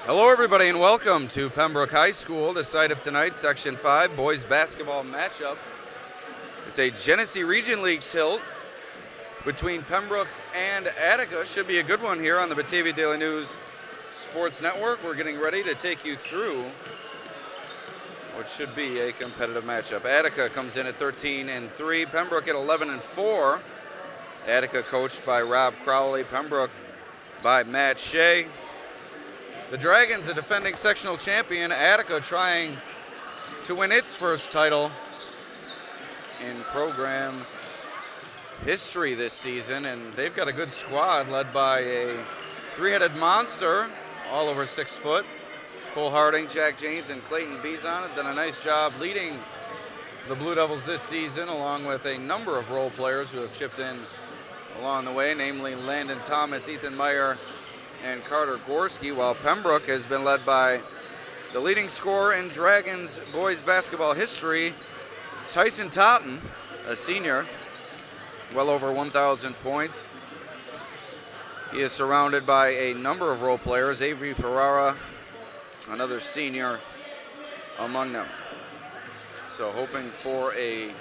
Hello everybody and welcome to Pembroke High School, the site of tonight's Section 5 boys basketball matchup. It's a Genesee Region League tilt between Pembroke and Attica. Should be a good one here on the Batavia Daily News Sports Network. We're getting ready to take you through what should be a competitive matchup. Attica comes in at 13-3, Pembroke at 11-4. Attica coached by Rob Crowley, Pembroke by Matt Shea. The Dragons, a defending sectional champion, Attica trying to win its first title in program history this season, and they've got a good squad led by a three-headed monster, all over 6 foot. Cole Harding, Jack Janes, and Clayton Beazon have done a nice job leading the Blue Devils this season, along with a number of role players who have chipped in along the way, namely Landon Thomas, Ethan Meyer, and Carter Gorski, while Pembroke has been led by the leading scorer in Dragons boys basketball history, Tyson Totten, a senior, well over 1,000 points. He is surrounded by a number of role players, Avery Ferrara, another senior among them. So hoping for a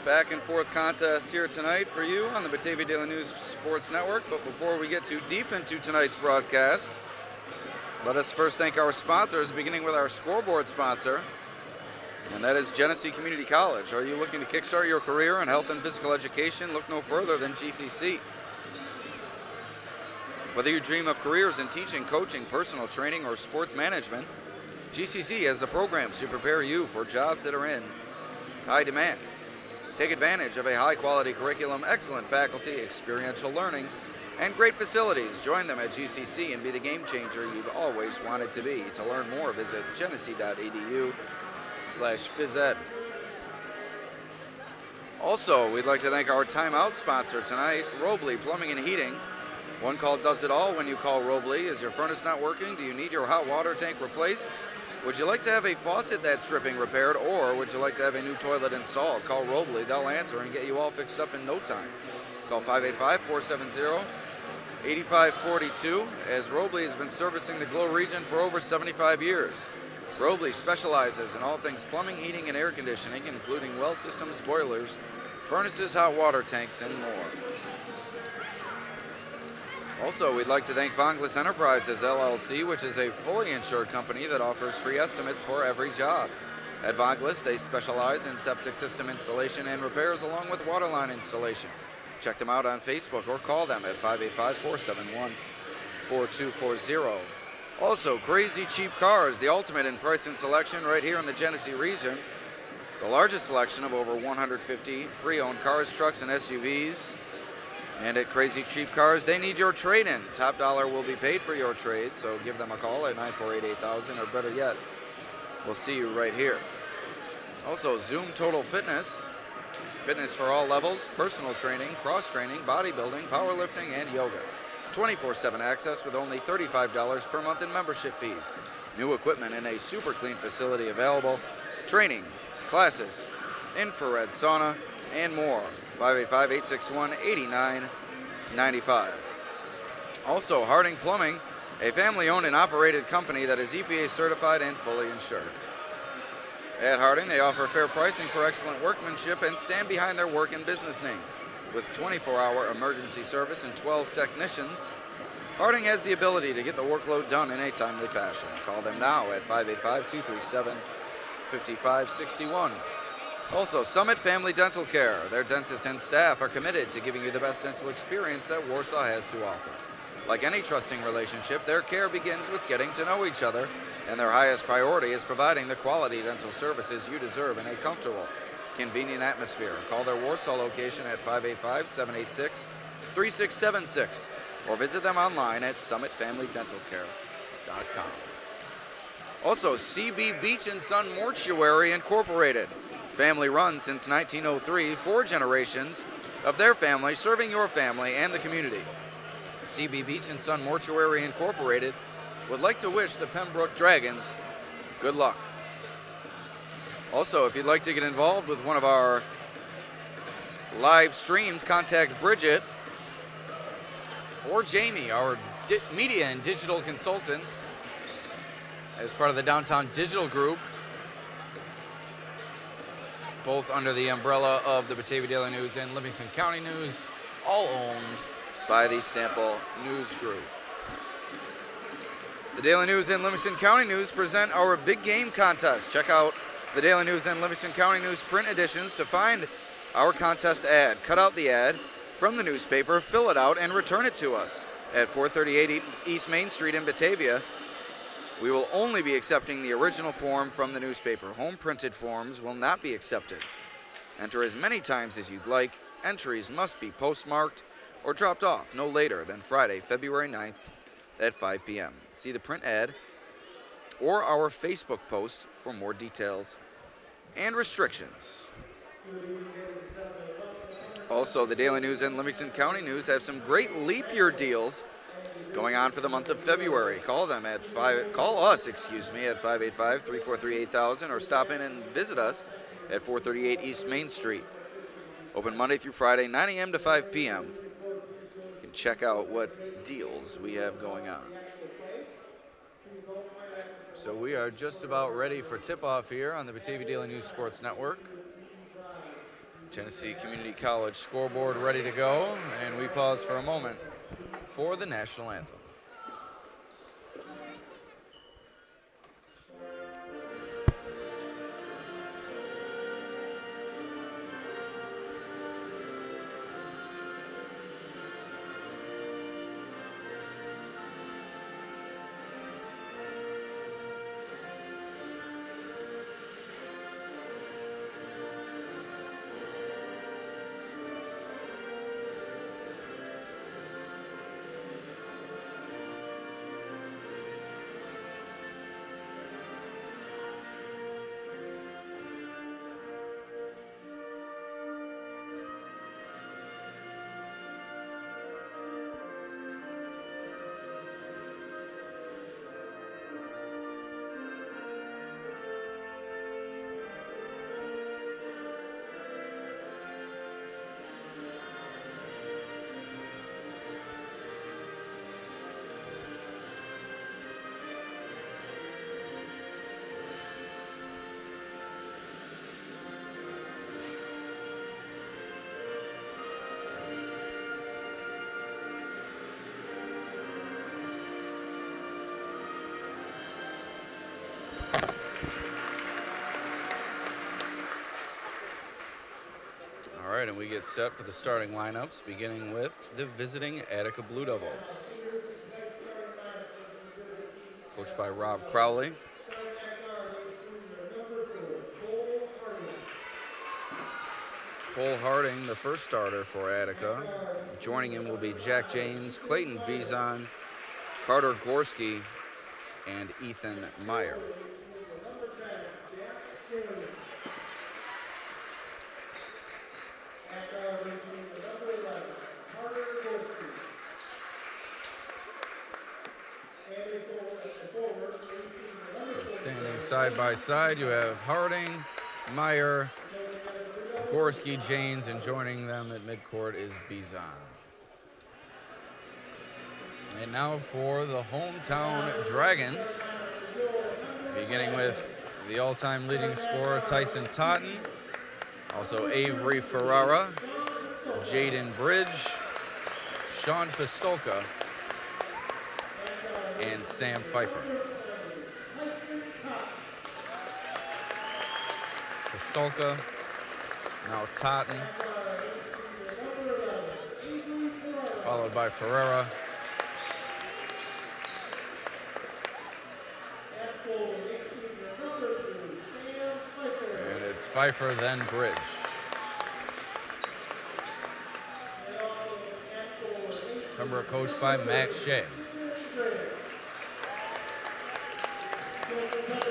back and forth contest here tonight for you on the Batavia Daily News Sports Network. But before we get too deep into tonight's broadcast, let us first thank our sponsors, beginning with our scoreboard sponsor, and that is Genesee Community College. Are you looking to kickstart your career in health and physical education? Look no further than GCC. Whether you dream of careers in teaching, coaching, personal training, or sports management, GCC has the programs to prepare you for jobs that are in high demand. Take advantage of a high-quality curriculum, excellent faculty, experiential learning, and great facilities. Join them at GCC and be the game changer you've always wanted to be. To learn more, visit genesee.edu/phys ed. Also, we'd like to thank our timeout sponsor tonight, Robley Plumbing and Heating. One call does it all when you call Robley. Is your furnace not working? Do you need your hot water tank replaced? Would you like to have a faucet that's dripping repaired, or would you like to have a new toilet installed? Call Robley. They'll answer and get you all fixed up in no time. Call 585-470-8542, as Robley has been servicing the Glow region for over 75 years. Robley specializes in all things plumbing, heating, and air conditioning, including well systems, boilers, furnaces, hot water tanks, and more. Also, we'd like to thank Vonglis Enterprises, LLC, which is a fully insured company that offers free estimates for every job. At Vonglis, they specialize in septic system installation and repairs, along with waterline installation. Check them out on Facebook or call them at 585-471-4240. Also, Crazy Cheap Cars, the ultimate in price and selection right here in the Genesee region. The largest selection of over 150 pre-owned cars, trucks, and SUVs. And at Crazy Cheap Cars, they need your trade-in. Top dollar will be paid for your trade, so give them a call at 948-8000, or better yet, we'll see you right here. Also, Zoom Total Fitness. Fitness for all levels, personal training, cross-training, bodybuilding, powerlifting, and yoga. 24/7 access with only $35 per month in membership fees. New equipment in a super clean facility available. Training, classes, infrared sauna, and more. 585-861-8995. Also, Harding Plumbing, a family-owned and operated company that is EPA certified and fully insured. At Harding, they offer fair pricing for excellent workmanship and stand behind their work and business name. With 24-hour emergency service and 12 technicians, Harding has the ability to get the workload done in a timely fashion. Call them now at 585-237-5561. Also, Summit Family Dental Care. Their dentists and staff are committed to giving you the best dental experience that Warsaw has to offer. Like any trusting relationship, their care begins with getting to know each other, and their highest priority is providing the quality dental services you deserve in a comfortable, convenient atmosphere. Call their Warsaw location at 585-786-3676 or visit them online at summitfamilydentalcare.com. Also, CB Beach & Son Mortuary Incorporated. Family run since 1903, 4 generations of their family serving your family and the community. CB Beach & Son Mortuary Incorporated would like to wish the Pembroke Dragons good luck. Also, if you'd like to get involved with one of our live streams, contact Bridget or Jamie, our media and digital consultants, as part of the Downtown Digital Group, both under the umbrella of the Batavia Daily News and Livingston County News, all owned by the Sample News Group. The Daily News and Livingston County News present our Big Game Contest. Check out the Daily News and Livingston County News print editions to find our contest ad. Cut out the ad from the newspaper, fill it out, and return it to us at 438 East Main Street in Batavia. We will only be accepting the original form from the newspaper. Home printed forms will not be accepted. Enter as many times as you'd like. Entries must be postmarked or dropped off no later than Friday, February 9th at 5 p.m. See the print ad or our Facebook post for more details and restrictions. Also, the Daily News and Livingston County News have some great leap year deals going on for the month of February. Call us at 585-343-8000 or stop in and visit us at 438 East Main Street. Open Monday through Friday, 9 a.m. to 5 p.m. You can check out what deals we have going on. So we are just about ready for tip-off here on the Batavia Daily News Sports Network. Genesee Community College scoreboard ready to go, and we pause for a moment for the national anthem. All right, and we get set for the starting lineups, beginning with the visiting Attica Blue Devils. Coached by Rob Crowley. Cole Harding, the first starter for Attica. Joining him will be Jack James, Clayton Bizon, Carter Gorski, and Ethan Meyer. So standing side by side, you have Harding, Meyer, Gorski, James, and joining them at midcourt is Bizon. And now for the hometown Dragons, beginning with the all-time leading scorer Tyson Totten, also Avery Ferrara, Jaden Bridge, Sean Pistolka, and Sam Pfeiffer. Pistolka, now Totten, followed by Ferrara. And it's Pfeiffer, then Bridge. Pembroke coached by Matt Shea.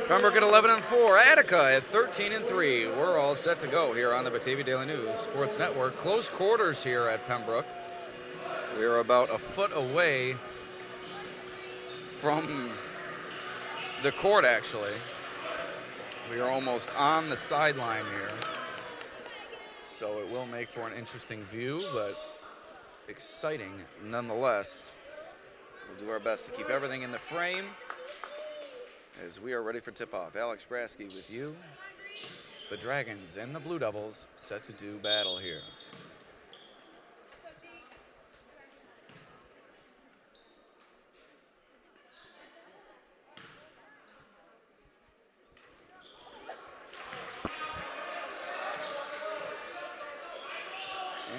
Pembroke at 11-4, Attica at 13-3. We're all set to go here on the Batavia Daily News Sports Network. Close quarters here at Pembroke. We are about a foot away from the court, actually. We are almost on the sideline here. So it will make for an interesting view, but exciting nonetheless. We'll do our best to keep everything in the frame. as we are ready for tip-off. Alex Brasky with you. The Dragons and the Blue Devils set to do battle here.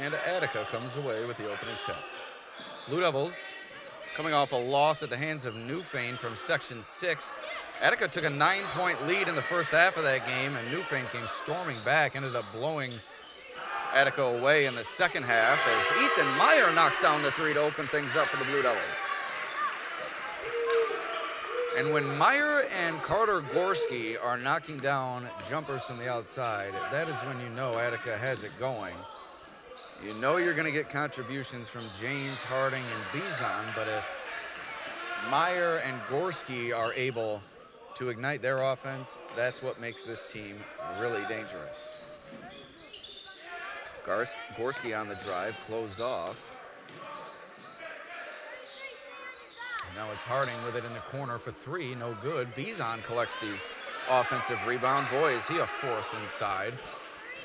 And Attica comes away with the opening tip. Blue Devils coming off a loss at the hands of Newfane from Section 6. Attica took a 9-point lead in the first half of that game, and Newfane came storming back, ended up blowing Attica away in the second half as Ethan Meyer knocks down the three to open things up for the Blue Devils. And when Meyer and Carter Gorski are knocking down jumpers from the outside, that is when you know Attica has it going. You know you're going to get contributions from James, Harding, and Bizon, but if Meyer and Gorski are able to ignite their offense, that's what makes this team really dangerous. Gorski on the drive, closed off. Now it's Harding with it in the corner for three, no good. Bizon collects the offensive rebound. Boy, is he a force inside.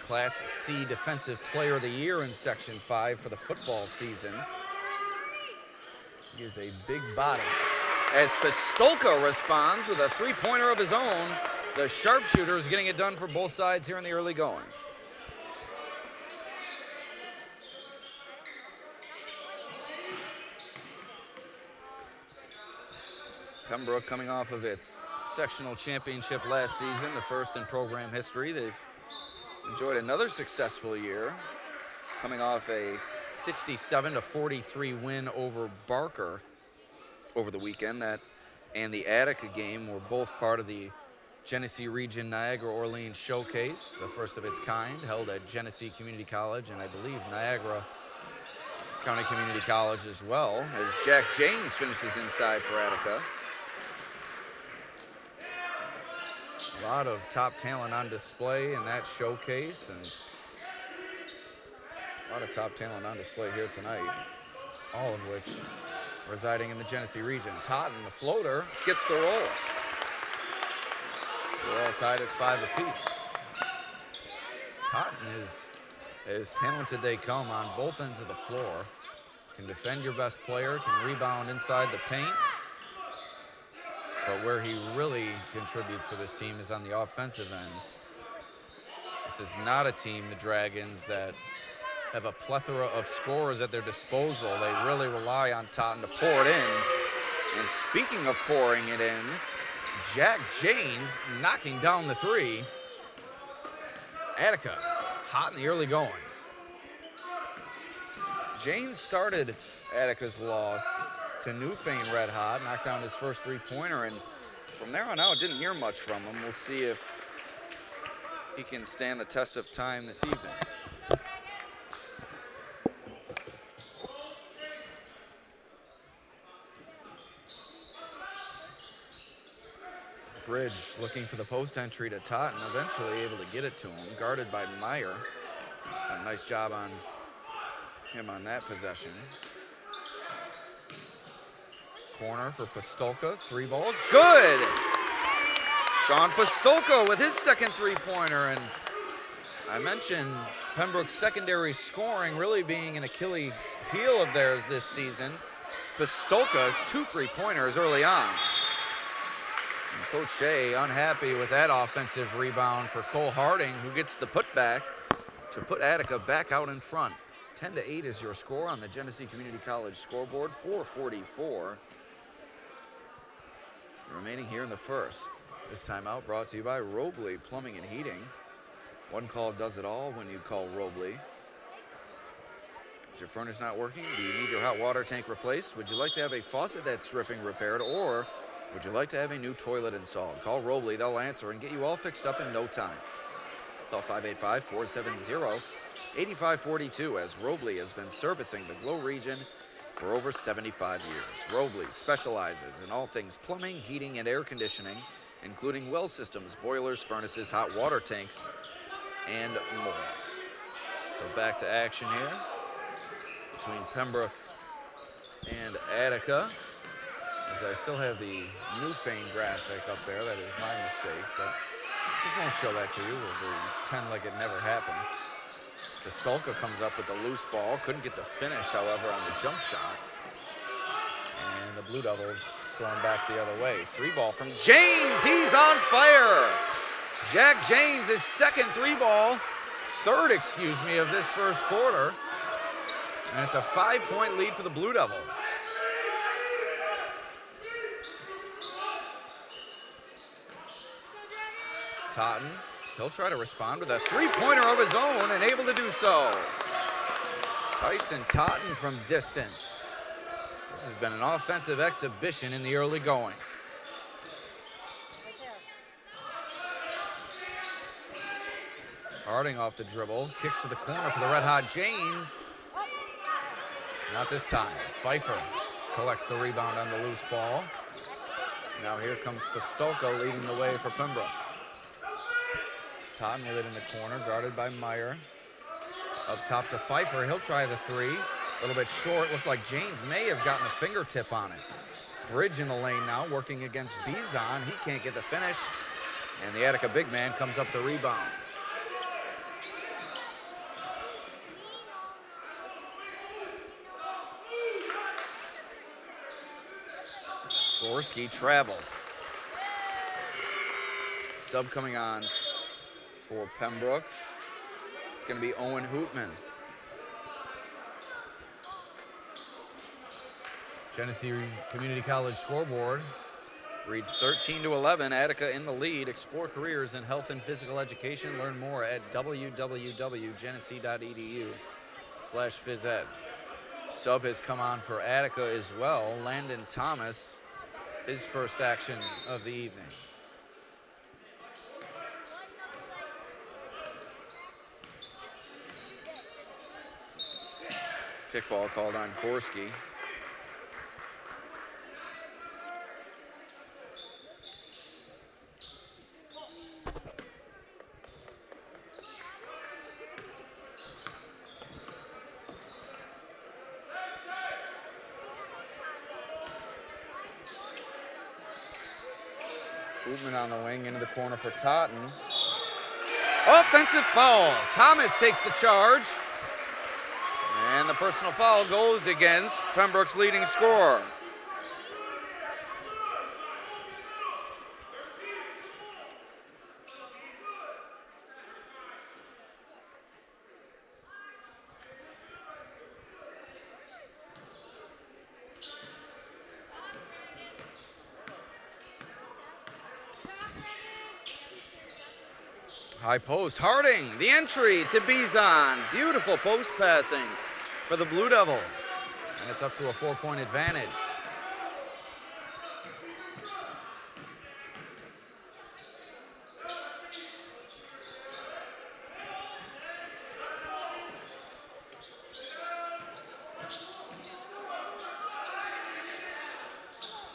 Class C Defensive Player of the Year in Section 5 for the football season. He is a big body. As Pistolka responds with a three-pointer of his own, the sharpshooter is getting it done for both sides here in the early going. Pembroke coming off of its sectional championship last season, the first in program history. They've enjoyed another successful year, coming off a 67-43 win over Barker over the weekend. That and the Attica game were both part of the Genesee Region Niagara Orleans Showcase, the first of its kind, held at Genesee Community College and I believe Niagara County Community College as well, as Jack James finishes inside for Attica. A lot of top talent on display in that showcase, and a lot of top talent on display here tonight, all of which residing in the Genesee region. Totten, the floater, gets the roll. We're all tied at 5 apiece. Totten is as talented they come on both ends of the floor. Can defend your best player, can rebound inside the paint. But where he really contributes for this team is on the offensive end. This is not a team, the Dragons, that have a plethora of scorers at their disposal. They really rely on Totten to pour it in. And speaking of pouring it in, Jack James knocking down the three. Attica, hot in the early going. James started Attica's loss to Newfane red hot, knocked down his first three-pointer, and from there on out, didn't hear much from him. We'll see if he can stand the test of time this evening. Bridge looking for the post entry to Totten, eventually able to get it to him, guarded by Meyer. Done a nice job on him on that possession. Corner for Pistolka, three ball, good! Sean Pistolka with his second three-pointer, and I mentioned Pembroke's secondary scoring really being an Achilles heel of theirs this season. Pistolka, 2 3-pointers early on. And Coach Shea unhappy with that offensive rebound for Cole Harding, who gets the putback to put Attica back out in front. 10-8 is your score on the Genesee Community College scoreboard, 4:44 remaining here in the first. This timeout brought to you by Robley Plumbing and Heating. One call does it all when you call Robley. Is your furnace not working? Do you need your hot water tank replaced? Would you like to have a faucet that's dripping repaired, or would you like to have a new toilet installed? Call Robley, they'll answer and get you all fixed up in no time. Call 585-470-8542, as Robley has been servicing the Glow region for over 75 years. Robley specializes in all things plumbing, heating, and air conditioning, including well systems, boilers, furnaces, hot water tanks, and more. So back to action here between Pembroke and Attica. As I still have the Newfane graphic up there. That is my mistake, but just won't show that to you. We'll pretend like it never happened. Pistolka comes up with the loose ball. Couldn't get the finish, however, on the jump shot. And the Blue Devils storm back the other way. 3-ball from Janes. He's on fire. Jack Janes, his second 3-ball. Third, excuse me, of this first quarter. And it's a 5-point lead for the Blue Devils. Totten, he'll try to respond with a 3-pointer of his own and able to do so. Tyson Totten from distance. This has been an offensive exhibition in the early going. Harding off the dribble, kicks to the corner for the red-hot Janes. Not this time. Pfeiffer collects the rebound on the loose ball. Now here comes Pistolka leading the way for Pembroke. Totten with it in the corner, guarded by Meyer. Up top to Pfeiffer, he'll try the 3. A little bit short, looked like Janes may have gotten a fingertip on it. Bridge in the lane now, working against Bizon. He can't get the finish. And the Attica big man comes up the rebound. Brasky travel. Sub coming on for Pembroke. It's going to be Owen Hootman. Genesee Community College scoreboard reads 13-11. Attica in the lead. Explore careers in health and physical education. Learn more at www.genesee.edu/phys ed. Sub has come on for Attica as well. Landon Thomas, his first action of the evening. Kickball called on Gorski. Movement on the wing into the corner for Totten. Offensive foul. Thomas takes the charge. And the personal foul goes against Pembroke's leading scorer. High post, Harding, the entry to Bizon. Beautiful post passing for the Blue Devils. And it's up to a 4-point advantage.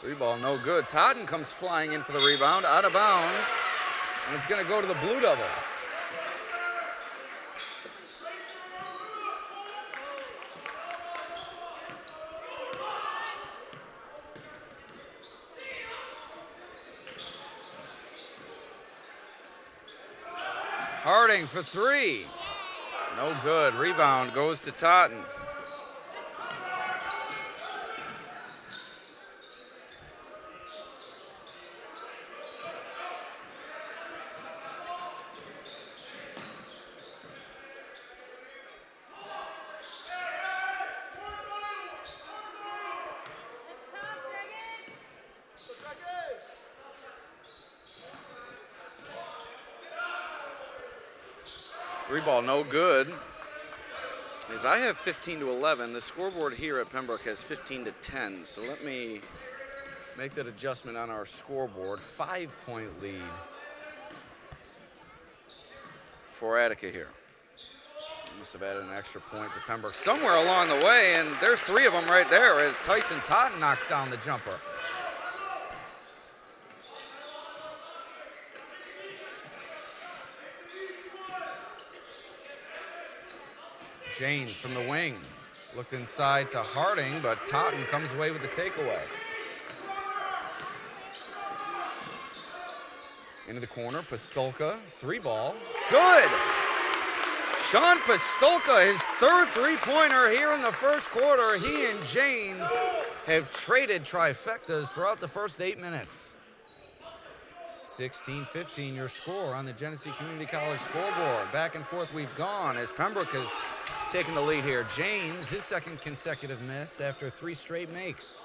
Three ball, no good. Totten comes flying in for the rebound, out of bounds. And it's going to go to the Blue Devils. Harding for 3. No good. Rebound goes to Totten. Three ball, no good. As I have 15-11, the scoreboard here at Pembroke has 15-10. So let me make that adjustment on our scoreboard. 5-point lead for Attica here. Must have added an extra point to Pembroke somewhere along the way, and there's 3 of them right there as Tyson Totten knocks down the jumper. Janes from the wing, looked inside to Harding, but Totten comes away with the takeaway. Into the corner, Pistolka, 3-ball. Good! Sean Pistolka, his third three-pointer here in the first quarter. He and Janes have traded trifectas throughout the first 8 minutes. 16-15 your score on the Genesee Community College scoreboard. Back and forth we've gone as Pembroke has taken the lead here. Janes, his second consecutive miss after 3 straight makes.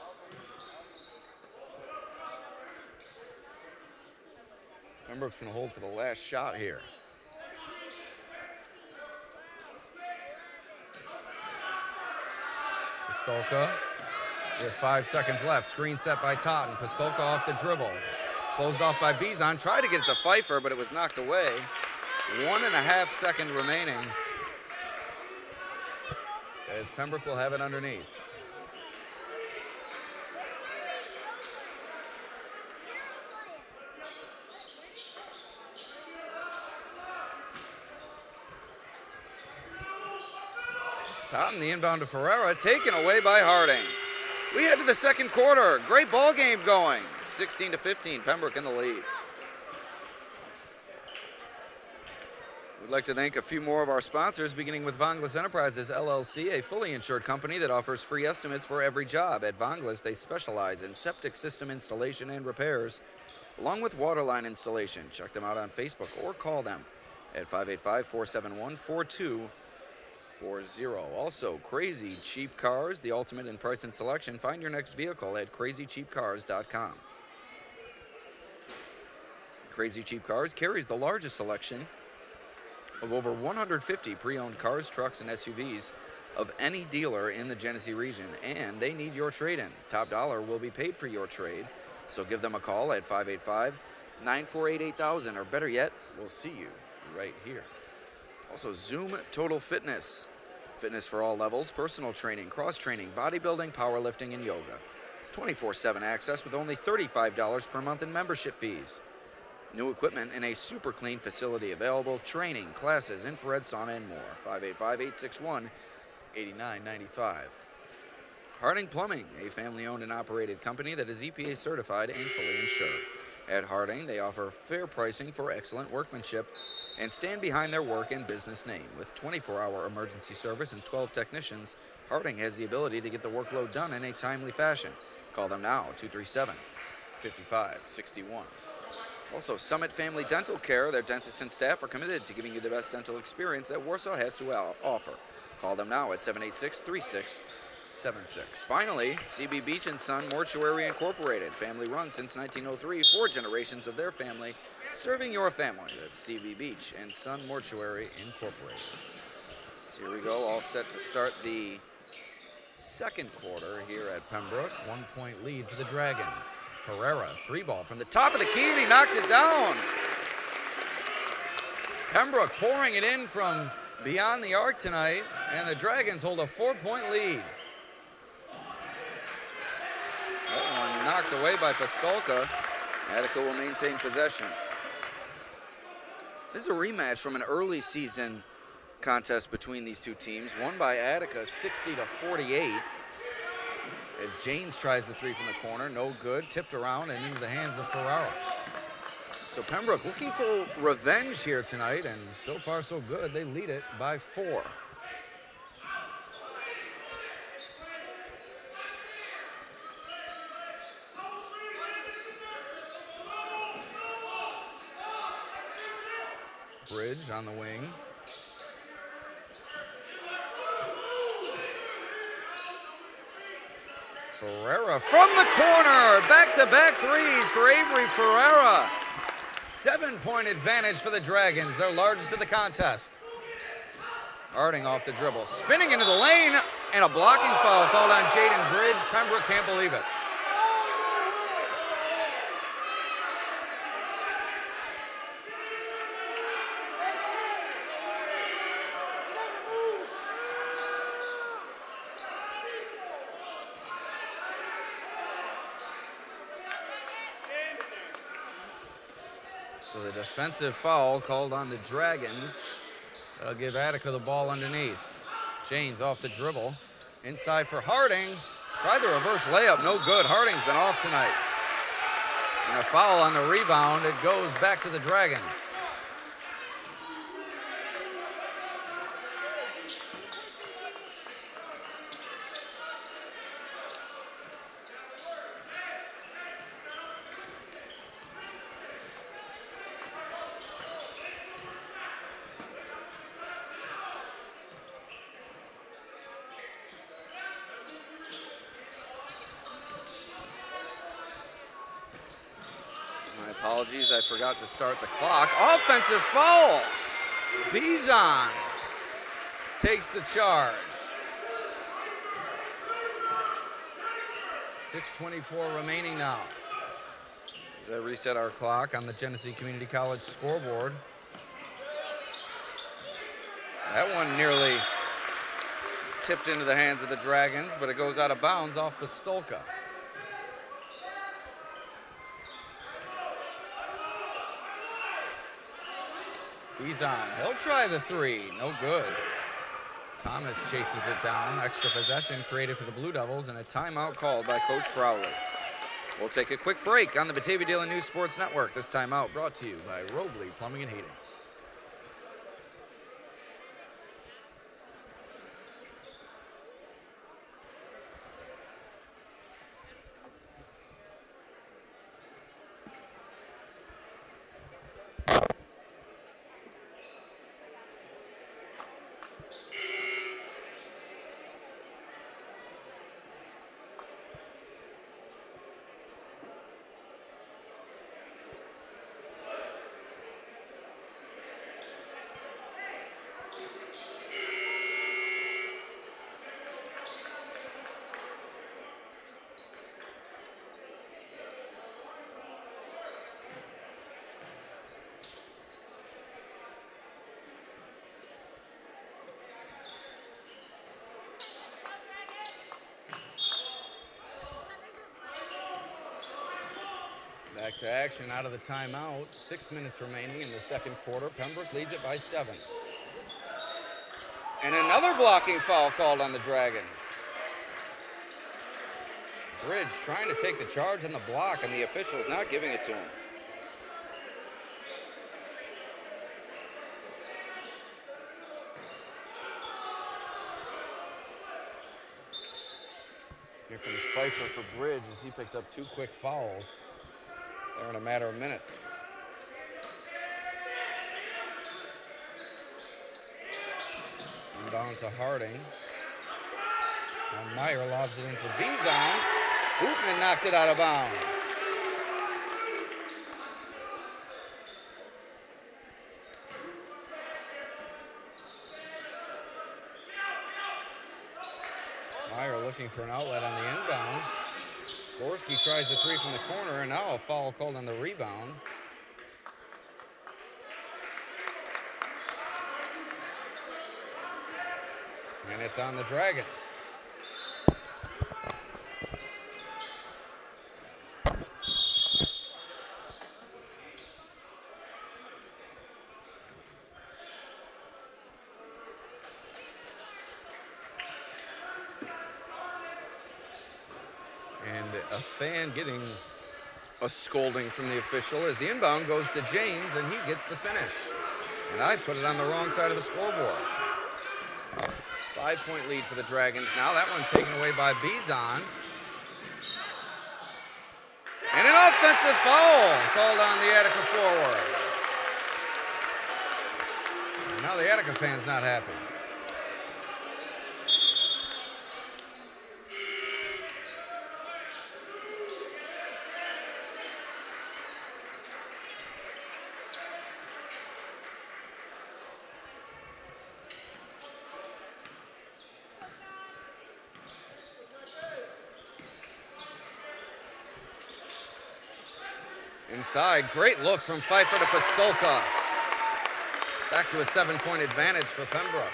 Pembroke's going to hold for the last shot here. Pistolka with 5 seconds left. Screen set by Totten. Pistolka off the dribble. Closed off by Bizon. Tried to get it to Pfeiffer, but it was knocked away. 1.5 seconds remaining as Pembroke will have it underneath. Totten, the inbound to Ferreira, taken away by Harding. We head to the second quarter. Great ball game going. 16-15, Pembroke in the lead. We'd like to thank a few more of our sponsors, beginning with Vonglis Enterprises, LLC, a fully insured company that offers free estimates for every job. At Vonglis, they specialize in septic system installation and repairs, along with waterline installation. Check them out on Facebook or call them at 585-471-4240. Also, Crazy Cheap Cars, the ultimate in price and selection. Find your next vehicle at crazycheapcars.com. Crazy Cheap Cars carries the largest selection of over 150 pre-owned cars, trucks, and SUVs of any dealer in the Genesee region, and they need your trade-in. Top dollar will be paid for your trade, so give them a call at 585-948-8000, or better yet, we'll see you right here. Also, Zoom Total Fitness. Fitness for all levels, personal training, cross-training, bodybuilding, powerlifting, and yoga. 24/7 access with only $35 per month in membership fees. New equipment in a super clean facility available. Training, classes, infrared sauna, and more. 585-861-8995. Harding Plumbing, a family-owned and operated company that is EPA certified and fully insured. At Harding, they offer fair pricing for excellent workmanship and stand behind their work and business name. With 24-hour emergency service and 12 technicians, Harding has the ability to get the workload done in a timely fashion. Call them now, 237-5561. Also, Summit Family Dental Care. Their dentists and staff are committed to giving you the best dental experience that Warsaw has to offer. Call them now at 786-3676. Finally, CB Beach & Son Mortuary Incorporated. Family run since 1903. 4 generations of their family serving your family. That's CB Beach & Son Mortuary Incorporated. So here we go, all set to start the second quarter here at Pembroke. 1-point lead for the Dragons. Ferreira, 3-ball from the top of the key, and he knocks it down. Pembroke pouring it in from beyond the arc tonight, and the Dragons hold a 4-point lead. That one knocked away by Pistolka. Attica will maintain possession. This is a rematch from an early season contest between these two teams, won by Attica 60-48. As Janes tries the 3 from the corner, no good, tipped around and into the hands of Ferraro. So Pembroke looking for revenge here tonight, and so far so good. They lead it by 4. Bridge on the wing. Ferreira from the corner. Back-to-back threes for Avery Ferreira. 7-point advantage for the Dragons, their largest of the contest. Harding off the dribble, spinning into the lane, and a blocking foul called on Jaden Bridge. Pembroke can't believe it. So the defensive foul called on the Dragons. That'll give Attica the ball underneath. Janes off the dribble. Inside for Harding. Tried the reverse layup, no good. Harding's been off tonight. And a foul on the rebound. It goes back to the Dragons. Apologies, I forgot to start the clock. Offensive foul. Bizon takes the charge. 6:24 remaining now. As I reset our clock on the Genesee Community College scoreboard. That one nearly tipped into the hands of the Dragons, but it goes out of bounds off Pistolka. Bizon, he'll try the three, no good. Thomas chases it down. Extra possession created for the Blue Devils and a timeout called by Coach Crowley. We'll take a quick break on the Batavia Daily News Sports Network. This timeout brought to you by Robley Plumbing and Heating. Back to action out of the timeout. 6 minutes remaining in the second quarter. Pembroke leads it by 7. And another blocking foul called on the Dragons. Bridge trying to take the charge on the block, and the official's not giving it to him. Here comes Pfeiffer for Bridge as he picked up 2 quick fouls there in a matter of minutes. Inbound to Harding. Now Meyer lobs it in for Bizon. Bootman knocked it out of bounds. Meyer looking for an outlet on the inbound. Brasky tries the 3 from the corner, and now a foul called on the rebound. And it's on the Dragons. And a fan getting a scolding from the official as the inbound goes to James, and he gets the finish. And I put it on the wrong side of the scoreboard. 5-point lead for the Dragons now. That one taken away by Bizon. And an offensive foul called on the Attica forward. And now the Attica fan's not happy. Inside, great look from Pfeiffer to Pistolka. Back to a 7-point advantage for Pembroke.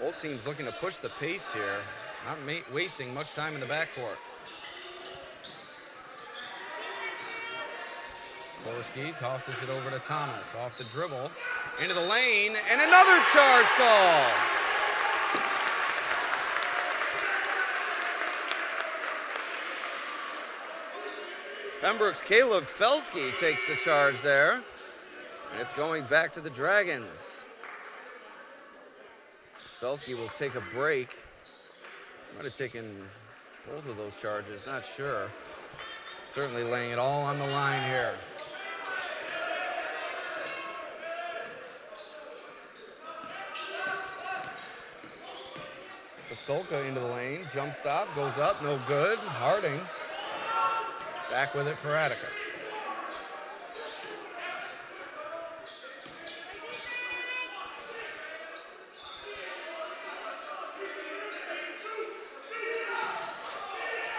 Both teams looking to push the pace here, not wasting much time in the backcourt. Brasky tosses it over to Thomas, off the dribble, into the lane, and another charge call. Pembroke's Caleb Felsky takes the charge there. And it's going back to the Dragons. Felsky will take a break. Might have taken both of those charges, not sure. Certainly laying it all on the line here. Pistolka into the lane, jump stop, goes up, no good. Harding back with it for Attica.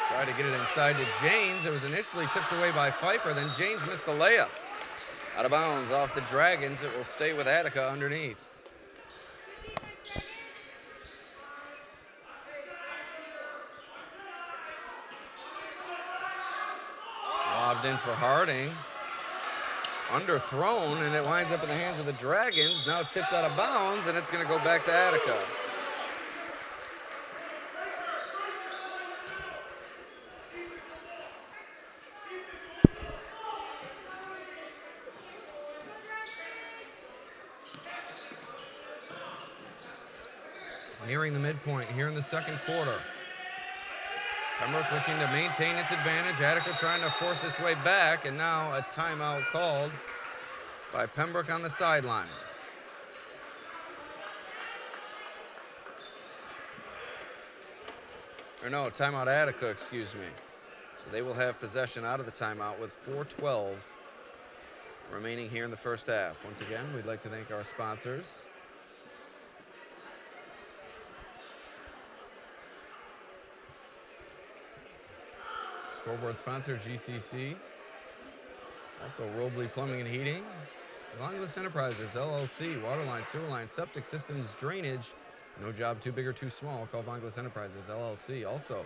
Tried to get it inside to Janes. It was initially tipped away by Pfeiffer, then Janes missed the layup. Out of bounds off the Dragons. It will stay with Attica underneath. Lobbed in for Harding. Underthrown, and it winds up in the hands of the Dragons. Now tipped out of bounds, and it's going to go back to Attica. Nearing the midpoint here in the second quarter. Pembroke looking to maintain its advantage. Attica trying to force its way back, and now a timeout called by Pembroke on the sideline. Or no, timeout Attica, excuse me. So they will have possession out of the timeout with 4:12 remaining here in the first half. Once again, we'd like to thank our sponsors. Scoreboard sponsor, GCC. Also, Robley Plumbing and Heating. Longless Enterprises, LLC. Waterline, sewer line, septic systems, drainage. No job too big or too small. Call Longless Enterprises, LLC. Also,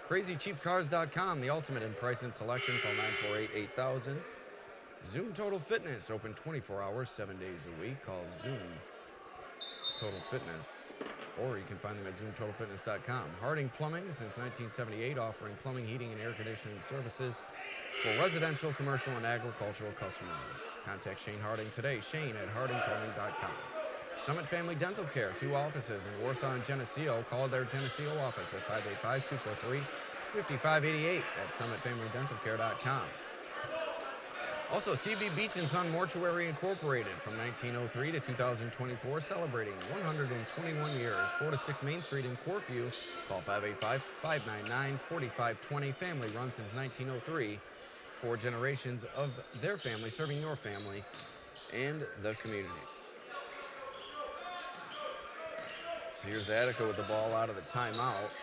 CrazyCheapCars.com, the ultimate in price and selection. Call 948-8000. Zoom Total Fitness, open 24 hours, 7 days a week. Call Zoom Total Fitness. Or you can find them at ZoomTotalFitness.com. Harding Plumbing, since 1978, offering plumbing, heating, and air conditioning services for residential, commercial, and agricultural customers. Contact Shane Harding today, Shane at HardingPlumbing.com. Summit Family Dental Care, 2 offices in Warsaw and Geneseo. Call their Geneseo office at 585-243-5588 at SummitFamilyDentalCare.com. Also, CB Beach & Son Mortuary Incorporated, from 1903 to 2024, celebrating 121 years. 4-6 Main Street in Corfu. Call 585-599-4520. Family run since 1903. 4 generations of their family serving your family and the community. So here's Attica with the ball out of the timeout.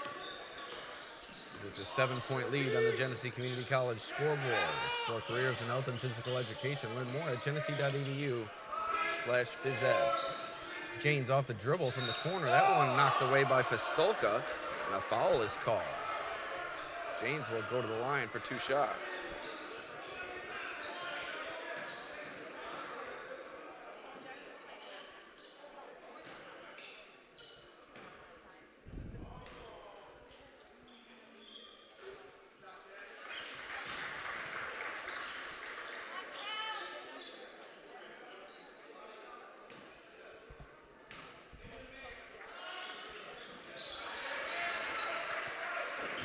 It's a 7-point lead on the Genesee Community College scoreboard. Explore careers in health and physical education. Learn more at genesee.edu/physed. Janes off the dribble from the corner. That one knocked away by Pistolka, and a foul is called. Janes will go to the line for 2 shots.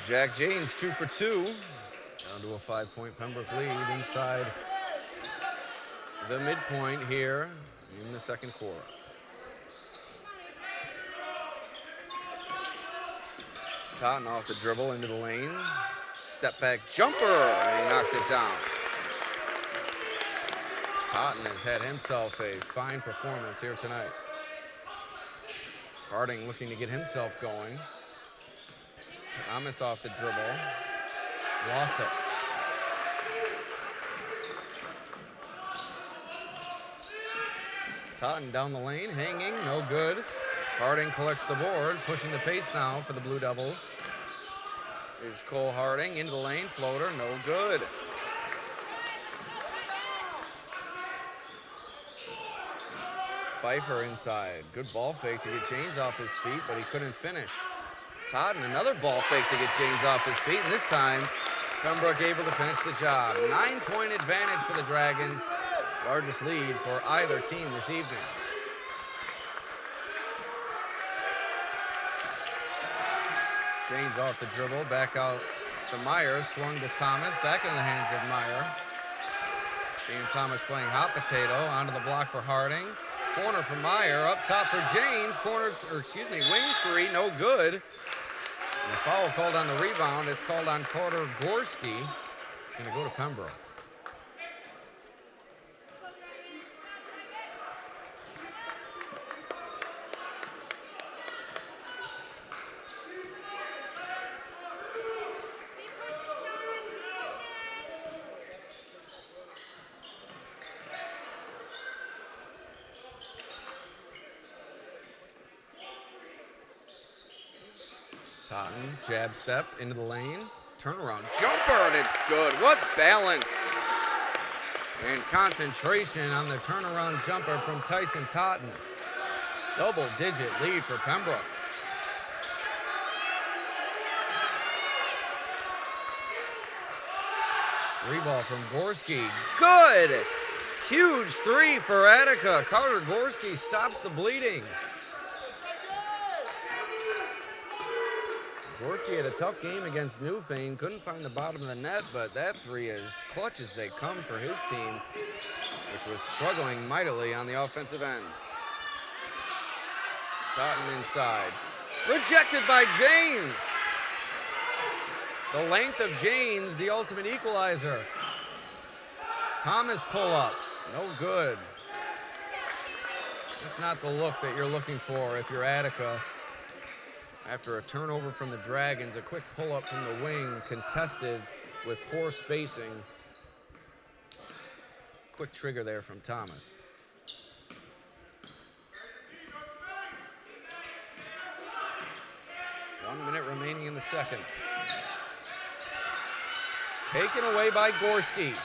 Jack Janes 2 for 2. Down to a 5-point Pembroke lead inside the midpoint here in the second quarter. Totten off the dribble into the lane. Step back jumper, and he knocks it down. Totten has had himself a fine performance here tonight. Harding looking to get himself going. Thomas off the dribble. Lost it. Totten down the lane, hanging, no good. Harding collects the board, pushing the pace now for the Blue Devils. Here's Cole Harding into the lane, floater, no good. Pfeiffer inside. Good ball fake to get Janes off his feet, but he couldn't finish. Totten, another ball fake to get Janes off his feet, and this time Pembroke able to finish the job. 9-point advantage for the Dragons. Largest lead for either team this evening. James off the dribble, back out to Meyer, swung to Thomas, back in the hands of Meyer. Dean Thomas playing hot potato, onto the block for Harding. Corner for Meyer, up top for James, wing three, no good. And the foul called on the rebound, it's called on Carter Gorski. It's gonna go to Pembroke. Totten, jab step into the lane, turnaround jumper, and it's good. What balance and concentration on the turnaround jumper from Tyson Totten. Double-digit lead for Pembroke. Three ball from Gorski, good! Huge three for Attica. Carter Gorski stops the bleeding. Gorski had a tough game against Newfane, couldn't find the bottom of the net, but that three is clutch as they come for his team, which was struggling mightily on the offensive end. Totten inside. Rejected by James. The length of James, the ultimate equalizer. Thomas pull up, no good. That's not the look that you're looking for if you're Attica. After a turnover from the Dragons, a quick pull-up from the wing, contested with poor spacing. Quick trigger there from Thomas. One minute remaining in the second. Taken away by Gorski.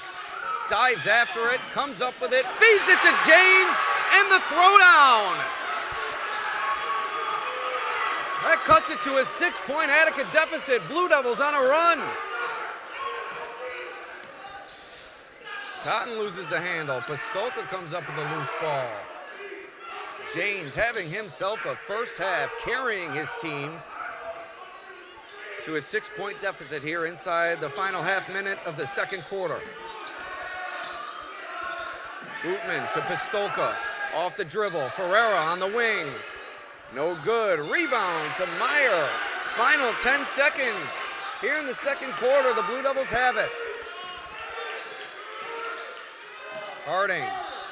Dives after it, comes up with it, feeds it to James, and the throwdown! That cuts it to a 6-point Attica deficit. Blue Devils on a run. Totten loses the handle. Pistolka comes up with a loose ball. James having himself a first half, carrying his team to a 6-point deficit here inside the final half minute of the second quarter. Bootman to Pistolka. Off the dribble. Ferreira on the wing. No good. Rebound to Meyer. Final 10 seconds. Here in the second quarter, the Blue Devils have it. Harding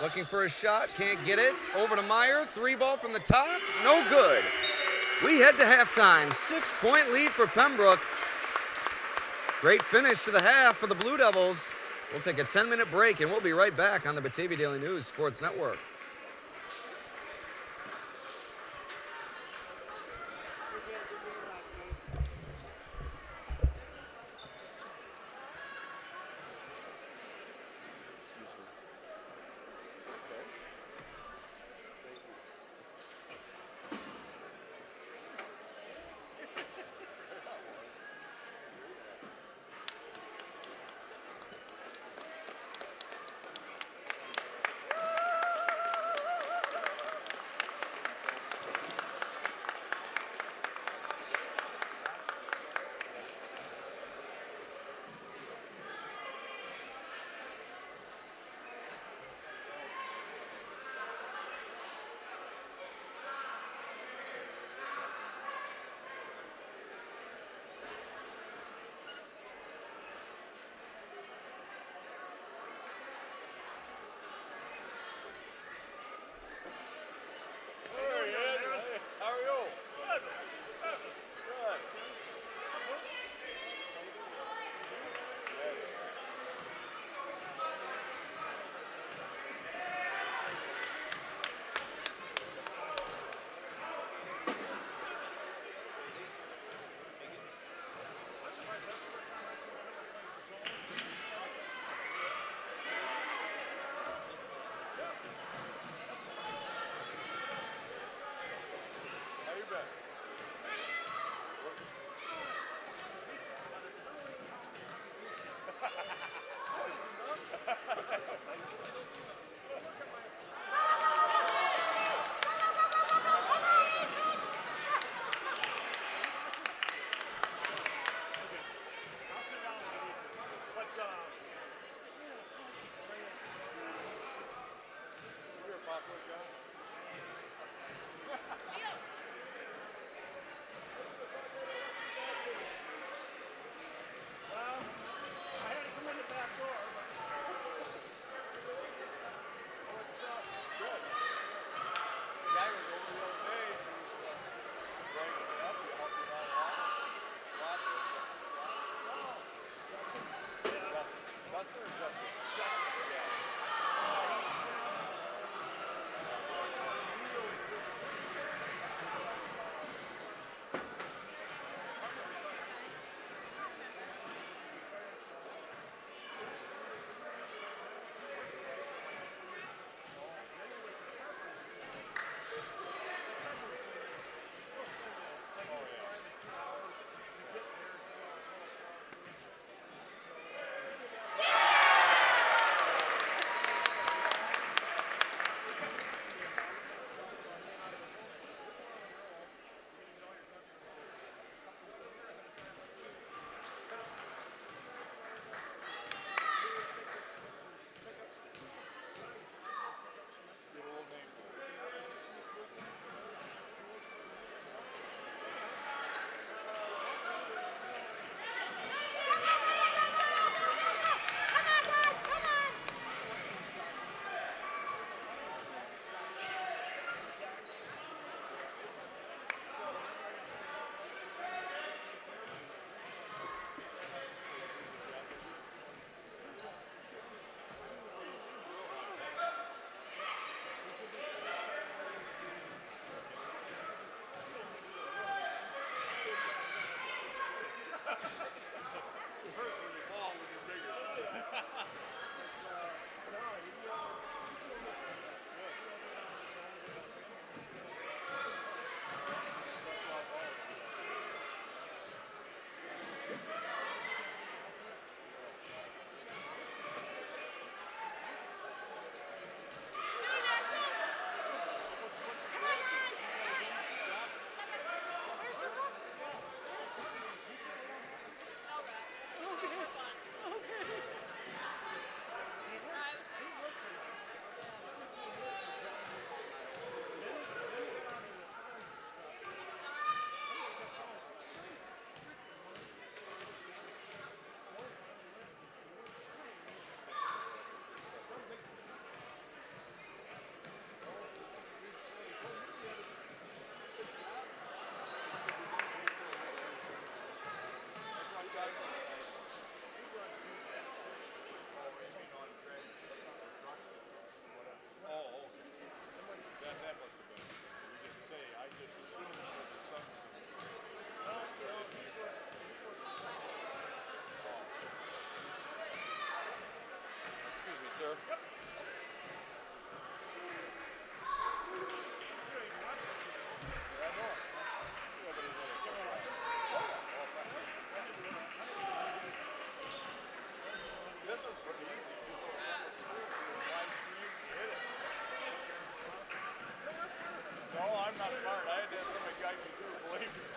looking for a shot, can't get it. Over to Meyer, three ball from the top, no good. We head to halftime, 6-point lead for Pembroke. Great finish to the half for the Blue Devils. We'll take a 10-minute break and we'll be right back on the Batavia Daily News Sports Network. sir. No, I'm not smart. I had to have somebody guide me through, believe me.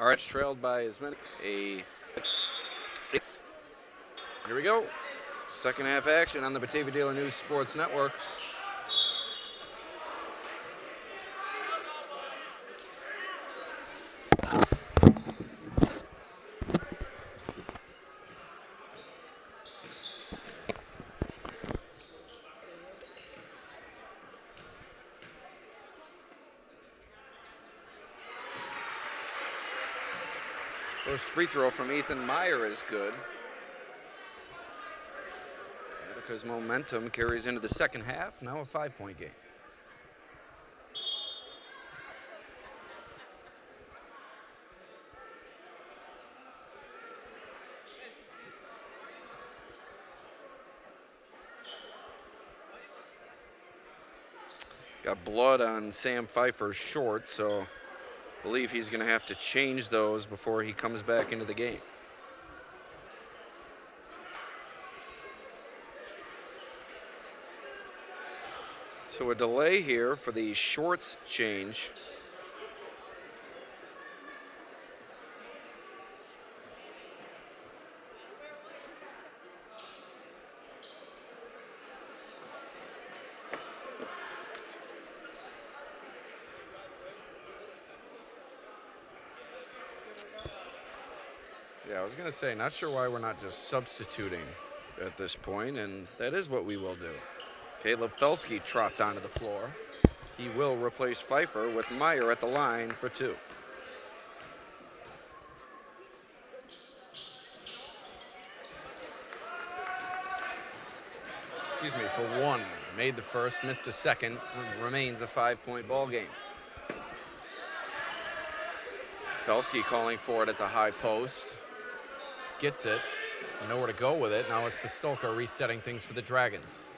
All right, trailed by as many. Here we go. Second half action on the Batavia Daily News Sports Network. First free throw from Ethan Meyer is good. Attica's momentum carries into the second half, now a 5-point game. Got blood on Sam Pfeiffer's shorts, so I believe he's going to have to change those before he comes back into the game. So a delay here for the shorts change. Yeah, I was going to say, not sure why we're not just substituting at this point, and that is what we will do. Caleb Felsky trots onto the floor. He will replace Pfeiffer with Meyer at the line for 2. Excuse me, for 1. Made the first, missed the second. Remains a 5-point ball game. Felsky calling for it at the high post. Gets it. Nowhere to go with it. Now it's Pistolka resetting things for the Dragons.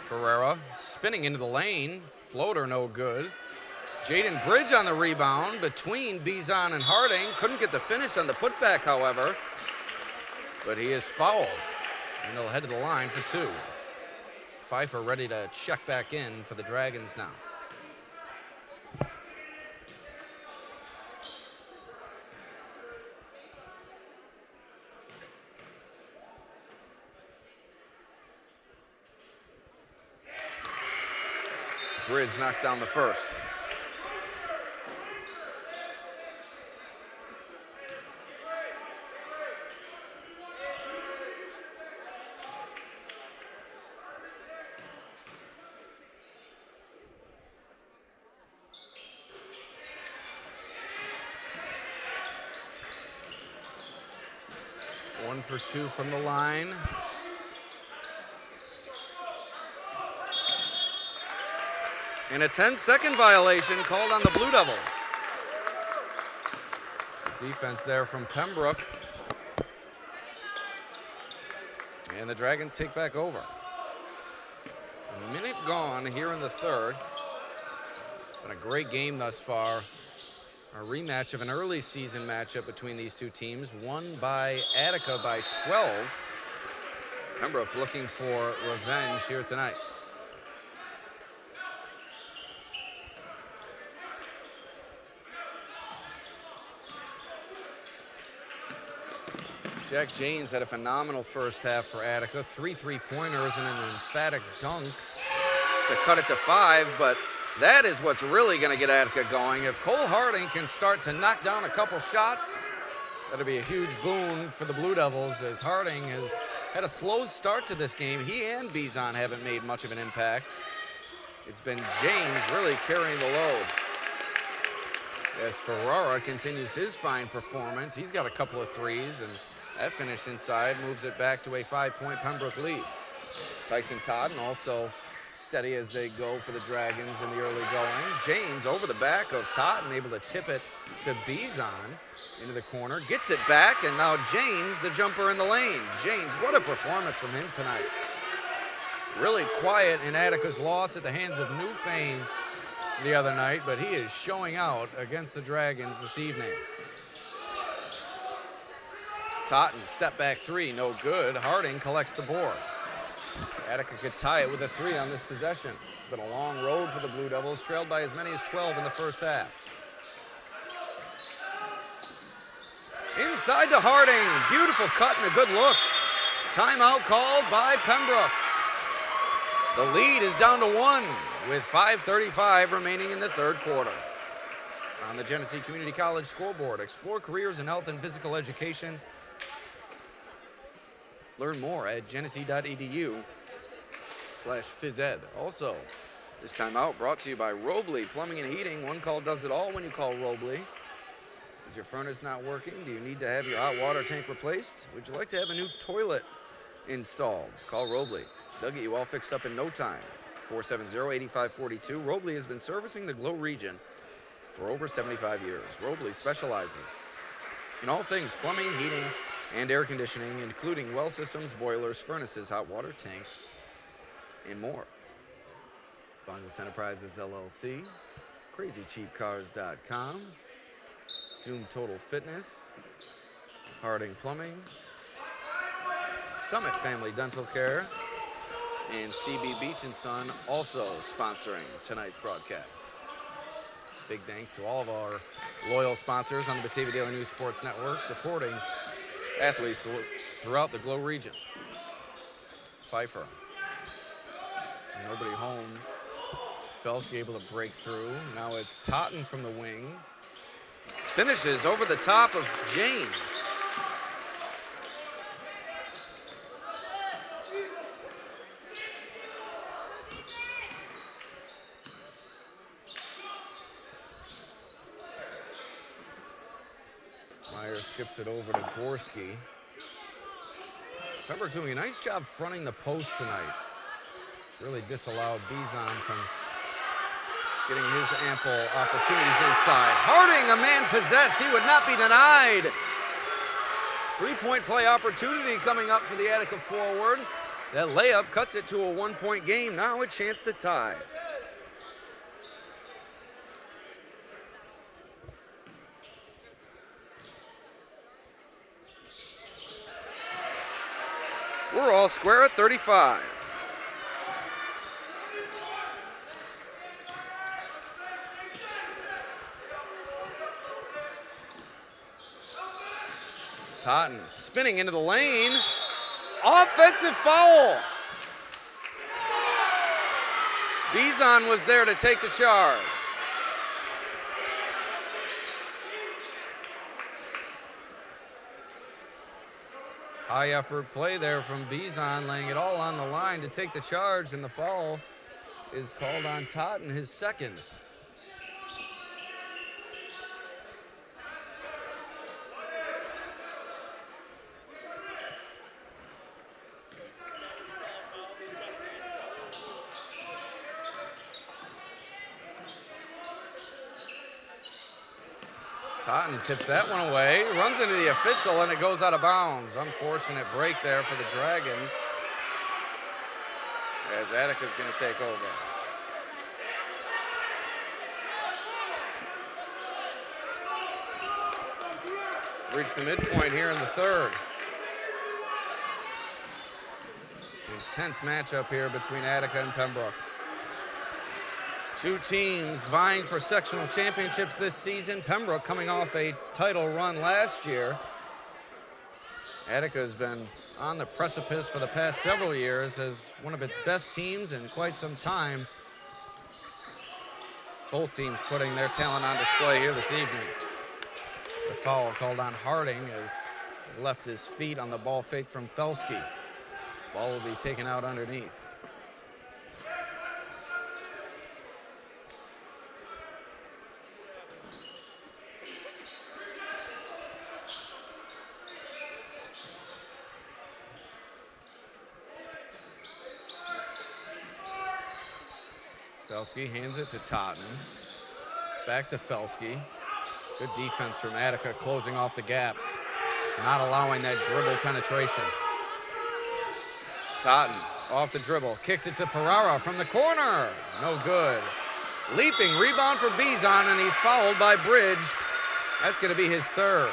Ferreira spinning into the lane. Floater no good. Jaden Bridge on the rebound between Bizon and Harding. Couldn't get the finish on the putback, however. But he is fouled. And he'll head to the line for 2. Pfeiffer ready to check back in for the Dragons now. Bridge knocks down the first. One for 2 from the line. And a 10-second violation called on the Blue Devils. Defense there from Pembroke. And the Dragons take back over. A minute gone here in the third. Been a great game thus far. A rematch of an early season matchup between these two teams, won by Attica by 12. Pembroke looking for revenge here tonight. Jack James had a phenomenal first half for Attica. 3 3-pointers and an emphatic dunk to cut it to 5, but that is what's really going to get Attica going. If Cole Harding can start to knock down a couple shots, that'll be a huge boon for the Blue Devils, as Harding has had a slow start to this game. He and Bizon haven't made much of an impact. It's been James really carrying the load. As Ferrara continues his fine performance, he's got a couple of threes, and that finish inside moves it back to a 5-point Pembroke lead. Tyson Todd also steady as they go for the Dragons in the early going. James over the back of Totten, able to tip it to Bizon into the corner. Gets it back, and now James, the jumper in the lane. James, what a performance from him tonight. Really quiet in Attica's loss at the hands of Newfane the other night, but he is showing out against the Dragons this evening. Totten, step back three, no good. Harding collects the board. Attica could tie it with a three on this possession. It's been a long road for the Blue Devils, trailed by as many as 12 in the first half. Inside to Harding, beautiful cut and a good look. Timeout called by Pembroke. The lead is down to 1 with 5:35 remaining in the third quarter. On the Genesee Community College scoreboard, explore careers in health and physical education. Learn more at genesee.edu/physed. Also, this timeout brought to you by Robley Plumbing and Heating. One call does it all when you call Robley. Is your furnace not working? Do you need to have your hot water tank replaced? Would you like to have a new toilet installed? Call Robley. They'll get you all fixed up in no time. 470-8542. Robley has been servicing the Glow region for over 75 years. Robley specializes in all things plumbing, heating, and air conditioning, including well systems, boilers, furnaces, hot water tanks, and more. Fungus Enterprises LLC, CrazyCheapCars.com, Zoom Total Fitness, Harding Plumbing, Summit Family Dental Care, and CB Beach & Son also sponsoring tonight's broadcast. Big thanks to all of our loyal sponsors on the Batavia Daily News Sports Network, supporting athletes throughout the Glow region. Pfeiffer. Nobody home. Felsky able to break through. Now it's Totten from the wing. Finishes over the top of James. Skips it over to Gorski. Pembroke doing a nice job fronting the post tonight. It's really disallowed Bizon from getting his ample opportunities inside. Harding, a man possessed. He would not be denied. 3-point play opportunity coming up for the Attica forward. That layup cuts it to a 1-point game. Now a chance to tie. We're all square at 35. Totten spinning into the lane. Offensive foul. Bizon was there to take the charge. High effort play there from Bizon, laying it all on the line to take the charge, and the foul is called on Totten, his second. Totten tips that one away, runs into the official, and it goes out of bounds. Unfortunate break there for the Dragons, as Attica's going to take over. Reached the midpoint here in the third. Intense matchup here between Attica and Pembroke. Two teams vying for sectional championships this season. Pembroke coming off a title run last year. Attica has been on the precipice for the past several years as one of its best teams in quite some time. Both teams putting their talent on display here this evening. The foul called on Harding has left his feet on the ball fake from Felsky. Ball will be taken out underneath. Felsky hands it to Totten. Back to Felsky. Good defense from Attica, closing off the gaps, not allowing that dribble penetration. Totten off the dribble, kicks it to Ferrara from the corner. No good. Leaping rebound for Bizon, and he's fouled by Bridge. That's going to be his third.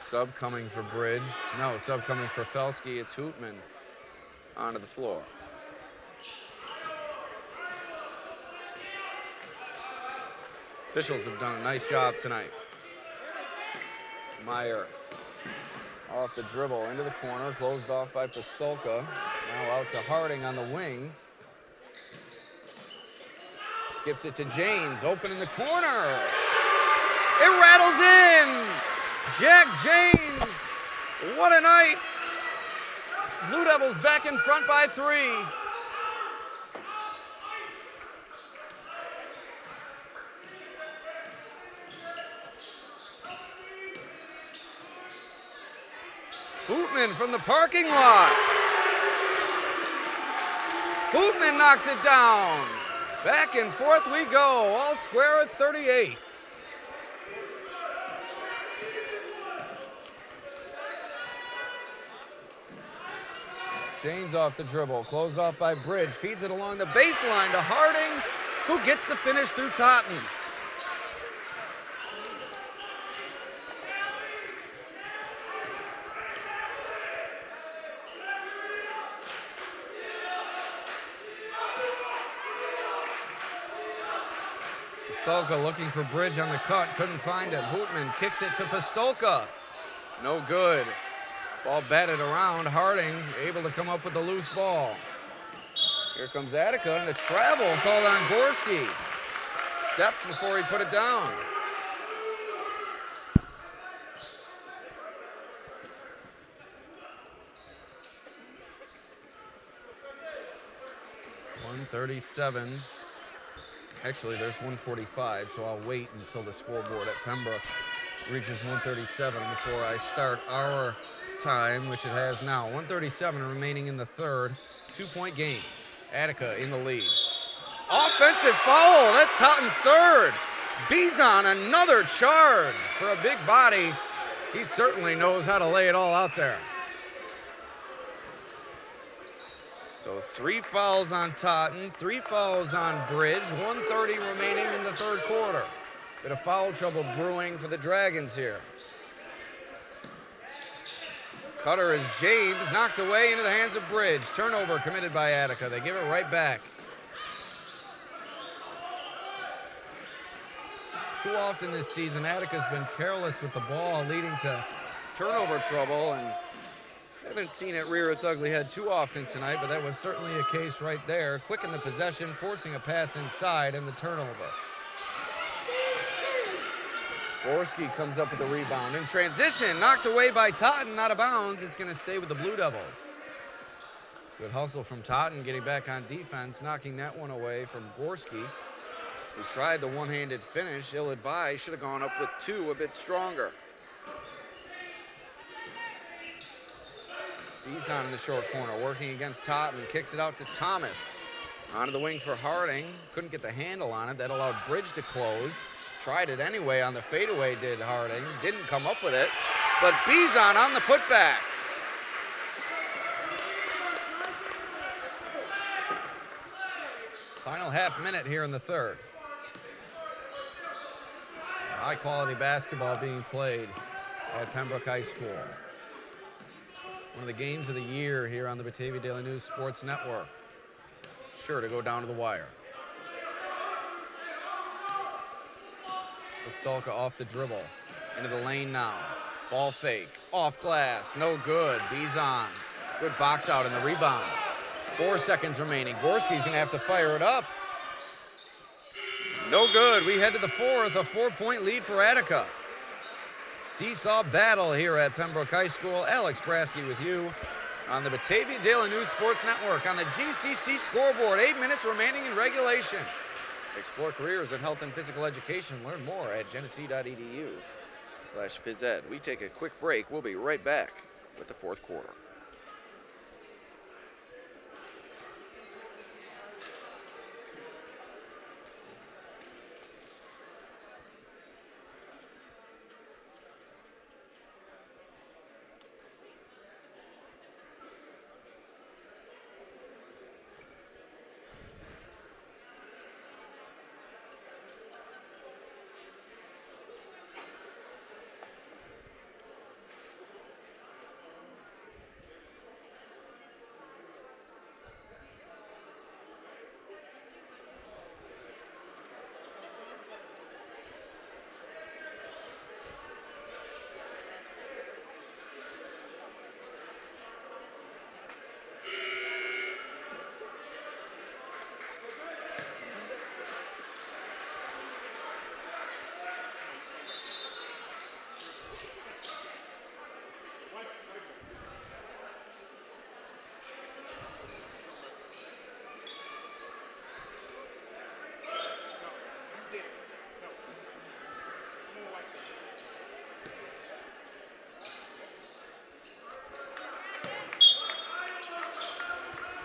Sub coming for Bridge. No, sub coming for Felsky. It's Hootman onto the floor. Officials have done a nice job tonight. Meyer off the dribble into the corner, closed off by Pistolka. Now out to Harding on the wing. Skips it to James, open in the corner. It rattles in. Jack James, what a night. Blue Devils back in front by 3. Hootman from the parking lot. Hootman knocks it down. Back and forth we go, all square at 38. James off the dribble, closed off by Bridge, feeds it along the baseline to Harding, who gets the finish through Totten. Pistolka looking for Bridge on the cut, couldn't find it. Hootman kicks it to Pistolka. No good. Ball batted around. Harding able to come up with the loose ball. Here comes Attica, and a travel called on Gorski. Steps before he put it down. .137. Actually, there's 145, so I'll wait until the scoreboard at Pembroke reaches 137 before I start our time, which it has now. 137 remaining in the third. 2-point game. Attica in the lead. Offensive foul. That's Totten's third. Bizon, another charge for a big body. He certainly knows how to lay it all out there. So 3 fouls on Totten, 3 fouls on Bridge, 1:30 remaining in the third quarter. Bit of foul trouble brewing for the Dragons here. Cutter is James, knocked away into the hands of Bridge. Turnover committed by Attica. They give it right back. Too often this season, Attica's been careless with the ball, leading to turnover trouble, and haven't seen it rear its ugly head too often tonight, but that was certainly a case right there. Quick in the possession, forcing a pass inside, and the turnover. Gorski comes up with a rebound. In transition, knocked away by Totten, out of bounds. It's going to stay with the Blue Devils. Good hustle from Totten, getting back on defense, knocking that one away from Gorski, who tried the one-handed finish, ill-advised, should have gone up with 2 a bit stronger. Bizon in the short corner, working against Totten, kicks it out to Thomas. Onto the wing for Harding, couldn't get the handle on it. That allowed Bridge to close. Tried it anyway on the fadeaway, did Harding. Didn't come up with it, but Bizon on the putback. Final half minute here in the third. High quality basketball being played at Pembroke High School. One of the games of the year here on the Batavia Daily News Sports Network. Sure to go down to the wire. Pistolka off the dribble, into the lane now. Ball fake, off glass, no good. Bizon, good box out in the rebound. 4 seconds remaining. Gorski's gonna have to fire it up. No good. We head to the fourth, a 4-point lead for Attica. Seesaw battle here at Pembroke High School. Alex Brasky with you on the Batavia Daily News Sports Network on the GCC scoreboard. 8 minutes remaining in regulation. Explore careers in health and physical education. Learn more at genesee.edu/phys ed. We take a quick break. We'll be right back with the fourth quarter.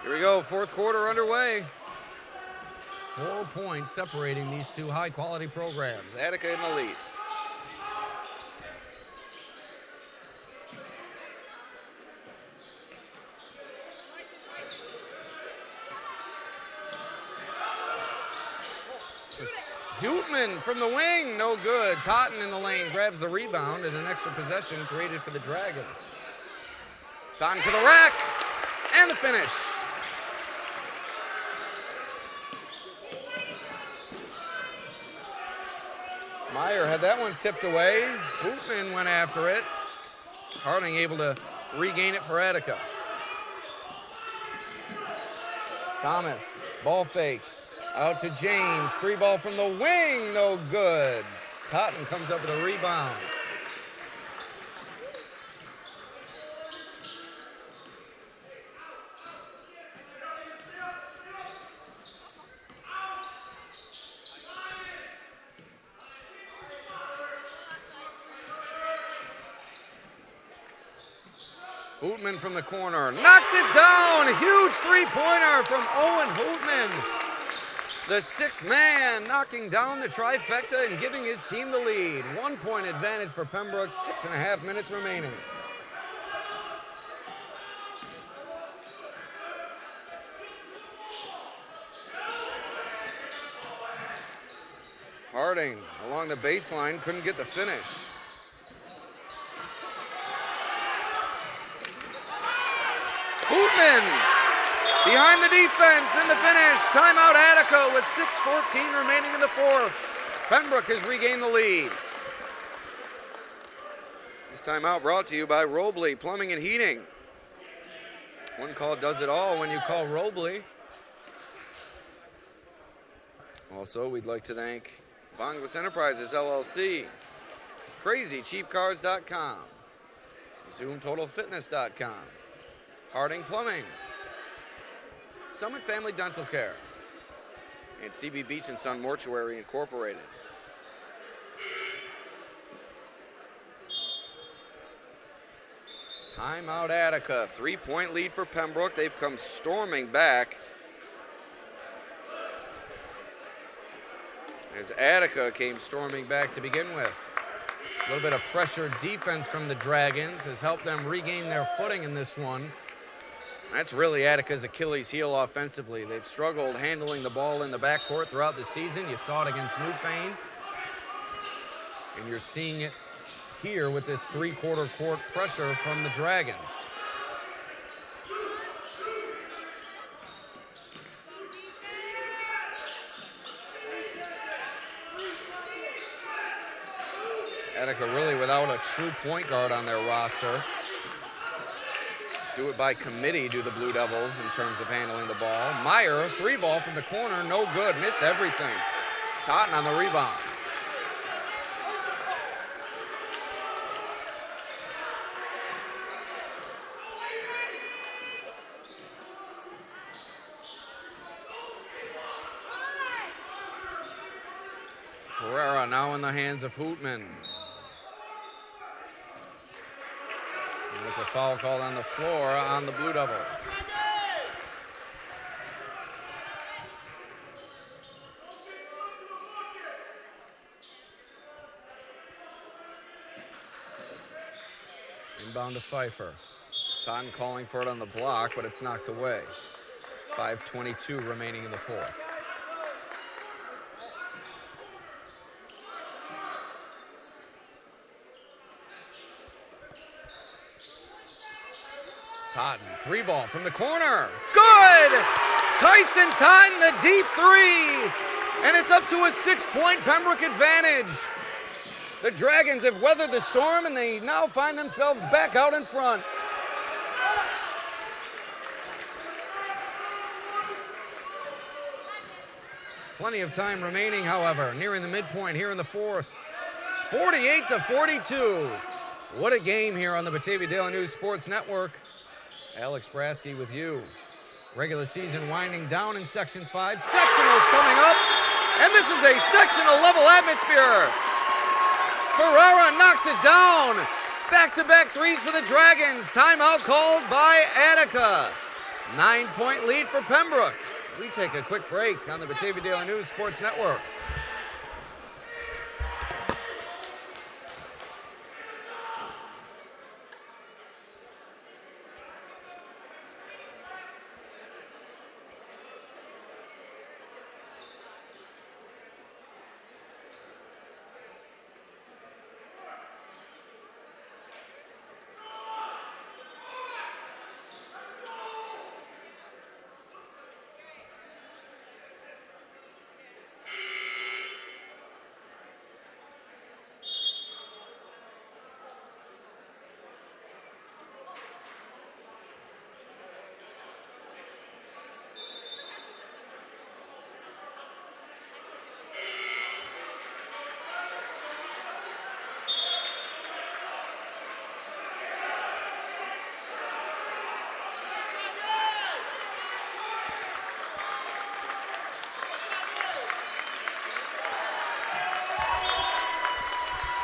Here we go, fourth quarter underway. 4 points separating these two high-quality programs. Attica in the lead. Hootman from the wing, no good. Totten in the lane grabs the rebound and an extra possession created for the Dragons. Totten to the rack and the finish. Meyer had that one tipped away. Hootman went after it. Harding able to regain it for Attica. Thomas, ball fake. Out to James, 3-ball from the wing, no good. Totten comes up with a rebound. Hootman from the corner, knocks it down. Huge three-pointer from Owen Hootman. The sixth man knocking down the trifecta and giving his team the lead. 1 point advantage for Pembroke, 6.5 minutes remaining. Harding along the baseline, couldn't get the finish. Hootman behind the defense in the finish. Timeout Attica with 6:14 remaining in the fourth. Pembroke has regained the lead. This timeout brought to you by Robley Plumbing and Heating. One call does it all when you call Robley. Also, we'd like to thank Vonglis Enterprises LLC, CrazyCheapCars.com, ZoomTotalFitness.com, Harding Plumbing, Summit Family Dental Care, and CB Beach and Son Mortuary Incorporated. Timeout Attica, 3-point lead for Pembroke. They've come storming back as Attica came storming back to begin with. A little bit of pressure defense from the Dragons has helped them regain their footing in this one. That's really Attica's Achilles heel offensively. They've struggled handling the ball in the backcourt throughout the season. You saw it against Newfane, and you're seeing it here with this three-quarter court pressure from the Dragons. Attica really without a true point guard on their roster. Do it by committee, do the Blue Devils, in terms of handling the ball. Meyer, 3-ball from the corner, no good, missed everything. Totten on the rebound. Ferreira now in the hands of Hootman. And it's a foul call on the floor on the Blue Devils. Inbound to Pfeiffer. Totten calling for it on the block, but it's knocked away. 5:22 remaining in the fourth. Totten, 3-ball from the corner. Good! Tyson Totten, the deep three. And it's up to a 6-point Pembroke advantage. The Dragons have weathered the storm and they now find themselves back out in front. Plenty of time remaining, however, nearing the midpoint here in the fourth. 48-42. What a game here on the Batavia Daily News Sports Network. Alex Brasky with you. Regular season winding down in Section 5. Sectionals coming up, and this is a sectional level atmosphere. Ferrara knocks it down. Back-to-back threes for the Dragons. Timeout called by Attica. 9-point lead for Pembroke. We take a quick break on the Batavia Daily News Sports Network.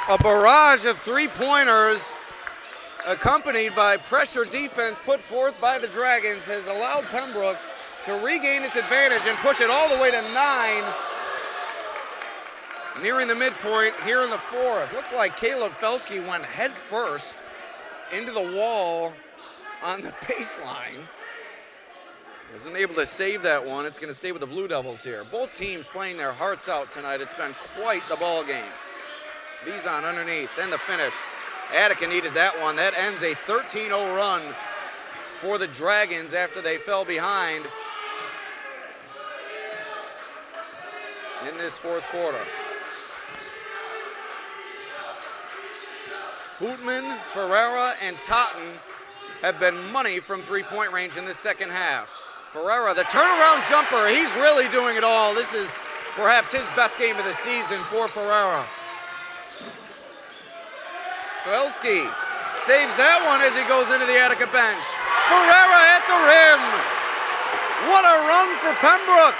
A barrage of three-pointers accompanied by pressure defense put forth by the Dragons has allowed Pembroke to regain its advantage and push it all the way to 9. Nearing the midpoint here in the fourth. Looked like Caleb Felsky went head first into the wall on the baseline. Wasn't able to save that one. It's going to stay with the Blue Devils here. Both teams playing their hearts out tonight. It's been quite the ball game. Bizon underneath, then the finish. Attica needed that one. That ends a 13-0 run for the Dragons after they fell behind in this fourth quarter. Hootman, Ferreira, and Totten have been money from three-point range in this second half. Ferreira, the turnaround jumper, he's really doing it all. This is perhaps his best game of the season for Ferreira. Felsky saves that one as he goes into the Attica bench. Ferreira at the rim. What a run for Pembroke.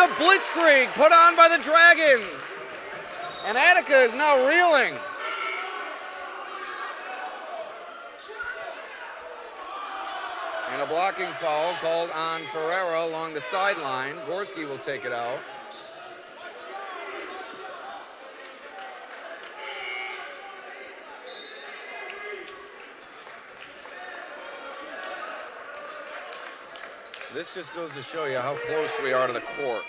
The blitzkrieg put on by the Dragons. And Attica is now reeling. And a blocking foul called on Ferreira along the sideline. Gorski will take it out. This just goes to show you how close we are to the court.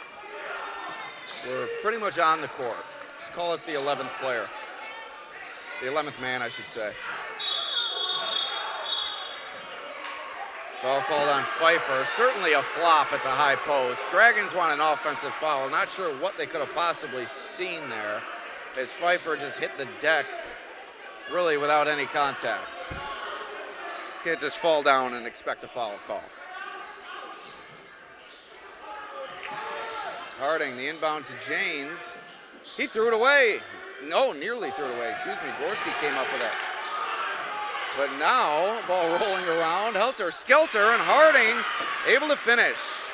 We're pretty much on the court. Just call us the 11th player. The 11th man, I should say. Foul called on Pfeiffer. Certainly a flop at the high post. Dragons want an offensive foul. Not sure what they could have possibly seen there as Pfeiffer just hit the deck really without any contact. Can't just fall down and expect a foul call. Harding, the inbound to Janes. He threw it away. No, nearly threw it away. Excuse me. Gorski came up with it. But now, ball rolling around. Helter Skelter, and Harding able to finish.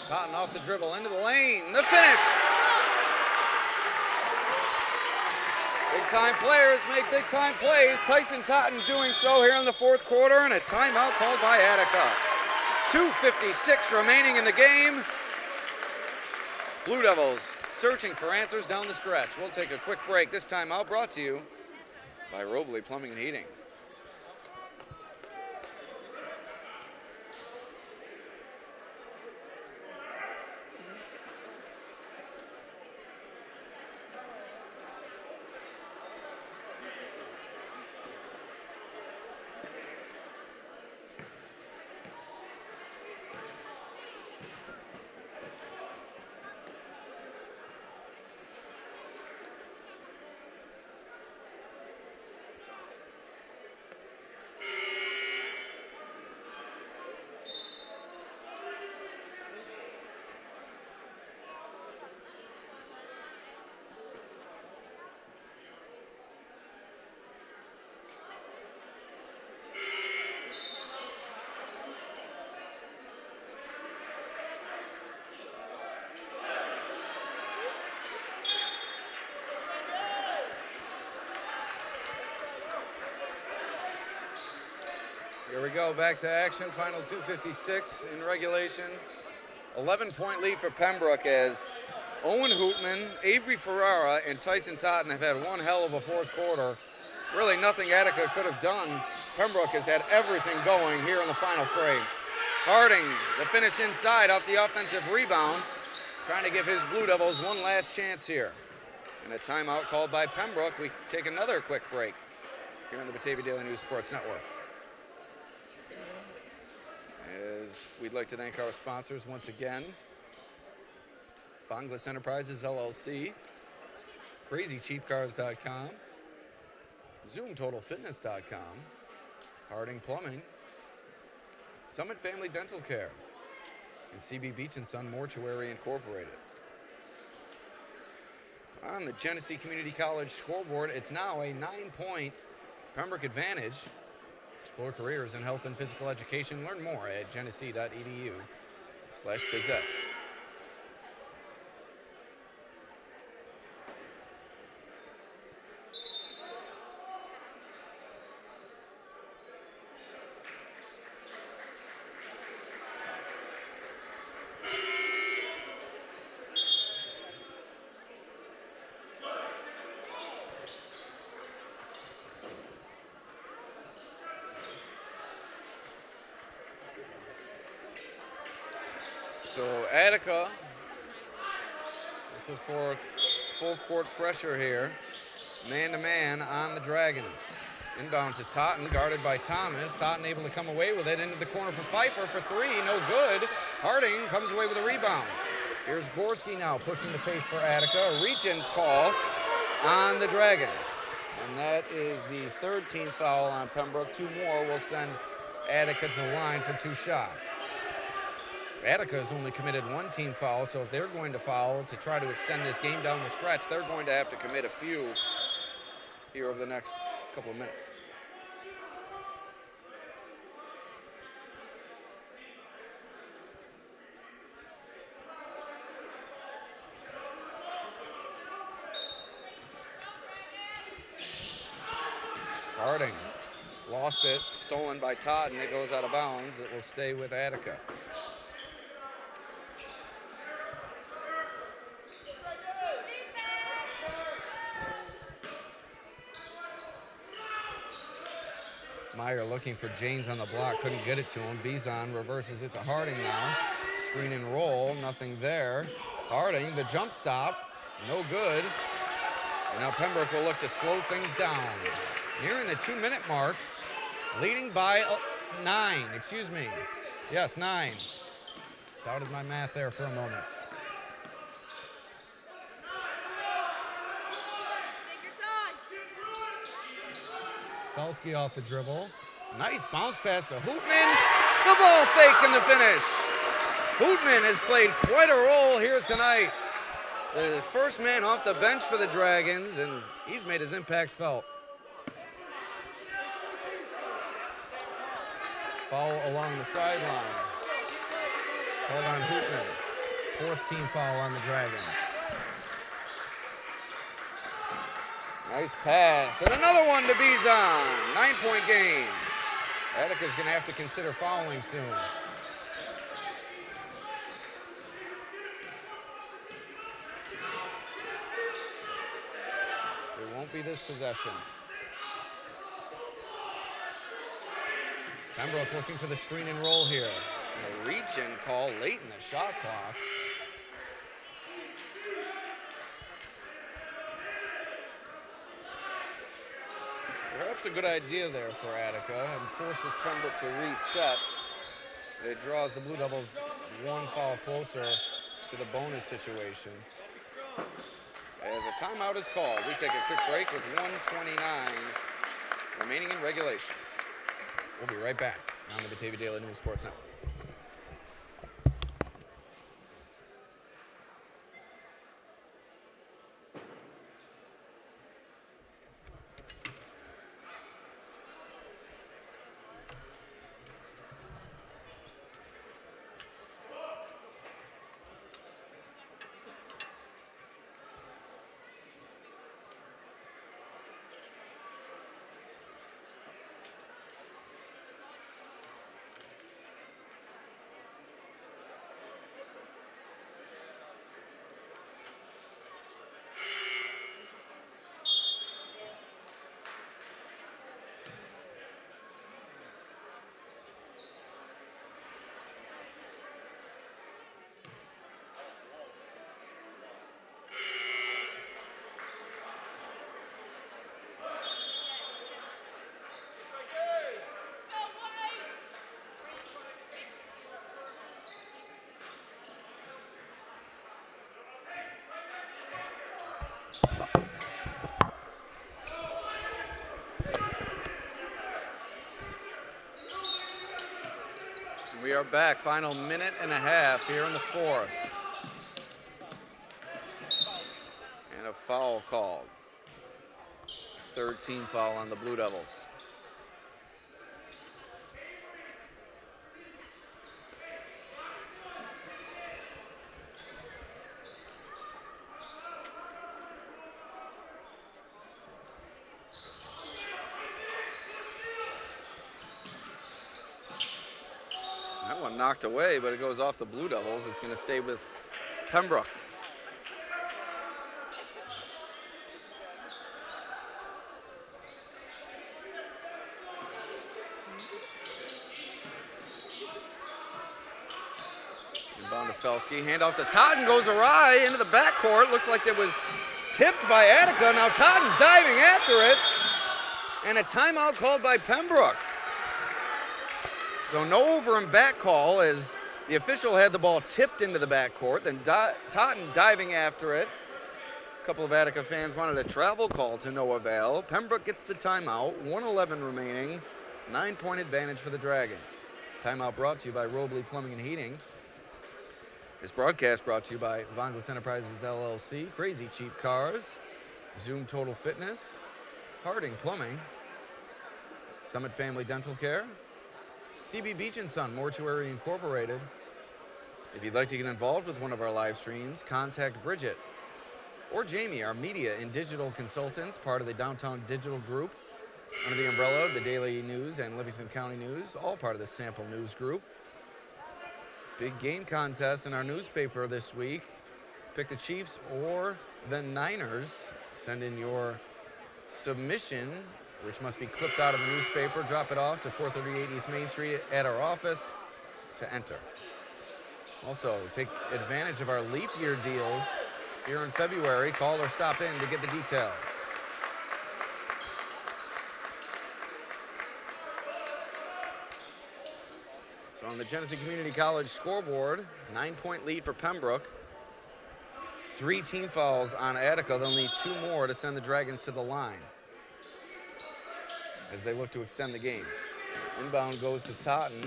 Cotton off the dribble into the lane. The finish. Big-time players make big-time plays. Tyson Totten doing so here in the fourth quarter, and a timeout called by Attica. 2:56 remaining in the game. Blue Devils searching for answers down the stretch. We'll take a quick break. This timeout brought to you by Robley Plumbing and Heating. Here we go, back to action. Final 2:56 in regulation. 11-point lead for Pembroke as Owen Hootman, Avery Ferrara, and Tyson Totten have had one hell of a fourth quarter. Really nothing Attica could have done. Pembroke has had everything going here in the final frame. Harding, the finish inside off the offensive rebound, trying to give his Blue Devils one last chance here. And a timeout called by Pembroke. We take another quick break here on the Batavia Daily News Sports Network. As we'd like to thank our sponsors once again. Bonglis Enterprises LLC, CrazyCheapCars.com, ZoomTotalFitness.com, Harding Plumbing, Summit Family Dental Care, and CB Beach & Son Mortuary Incorporated. On the Genesee Community College scoreboard, it's now a 9-point Pembroke advantage. Explore careers in health and physical education. Learn more at genesee.edu/Gazette. So Attica looking for full court pressure here. Man-to-man on the Dragons. Inbound to Totten, guarded by Thomas. Totten able to come away with it into the corner for Pfeiffer for three, no good. Harding comes away with a rebound. Here's Gorski now pushing the pace for Attica. A reach-in call on the Dragons. And that is the third team foul on Pembroke. Two more will send Attica to the line for two shots. Attica has only committed one team foul, so if they're going to foul to try to extend this game down the stretch, they're going to have to commit a few here over the next couple of minutes. Harding lost it, stolen by Totten. It goes out of bounds. It will stay with Attica. Meyer looking for James on the block, couldn't get it to him. Bizon reverses it to Harding now. Screen and roll, nothing there. Harding, the jump stop, no good. And now Pembroke will look to slow things down. Nearing the 2-minute mark, leading by 9, excuse me. Yes, 9. Doubted my math there for a moment. Felsky off the dribble. Nice bounce pass to Hootman. The ball fake in the finish. Hootman has played quite a role here tonight. The first man off the bench for the Dragons, and he's made his impact felt. Foul along the sideline. Called on Hootman. Fourth team foul on the Dragons. Nice pass, and another one to Bizon. 9-point game. Attica's going to have to consider fouling soon. It won't be this possession. Pembroke looking for the screen and roll here. And a reach-in call late in the shot clock. Perhaps a good idea there for Attica and forces Pembroke to reset. It draws the Blue Devils one foul closer to the bonus situation. As a timeout is called, we take a quick break with 1:29 remaining in regulation. We'll be right back on the Batavia Daily News Sports Network. are back. Final minute and a half here in the fourth. And a foul called. Third team foul on the Blue Devils. That one knocked away, but it goes off the Blue Devils. It's going to stay with Pembroke. Inbound to Felsky. Handoff to Totten. Goes awry into the backcourt. Looks like it was tipped by Attica. Now Totten diving after it. And a timeout called by Pembroke. So no over and back call as the official had the ball tipped into the backcourt. Then Totten diving after it. A couple of Attica fans wanted a travel call to no avail. Pembroke gets the timeout. 1:11 remaining. 9-point advantage for the Dragons. Timeout brought to you by Robley Plumbing and Heating. This broadcast brought to you by Vonglis Enterprises LLC, Crazy Cheap Cars, Zoom Total Fitness, Harding Plumbing, Summit Family Dental Care, CB Beach & Son Mortuary Incorporated. If you'd like to get involved with one of our live streams, contact Bridget or Jamie, our media and digital consultants, part of the Downtown Digital Group, under the umbrella of the Daily News and Livingston County News, all part of the Sample News Group. Big game contest in our newspaper this week. Pick the Chiefs or the Niners. Send in your submission, which must be clipped out of the newspaper. Drop it off to 438 East Main Street at our office to enter. Also, take advantage of our leap year deals here in February. Call or stop in to get the details. So on the Genesee Community College scoreboard, 9-point lead for Pembroke. 3 team fouls on Attica. They'll need 2 more to send the Dragons to the line as they look to extend the game. Inbound goes to Totten.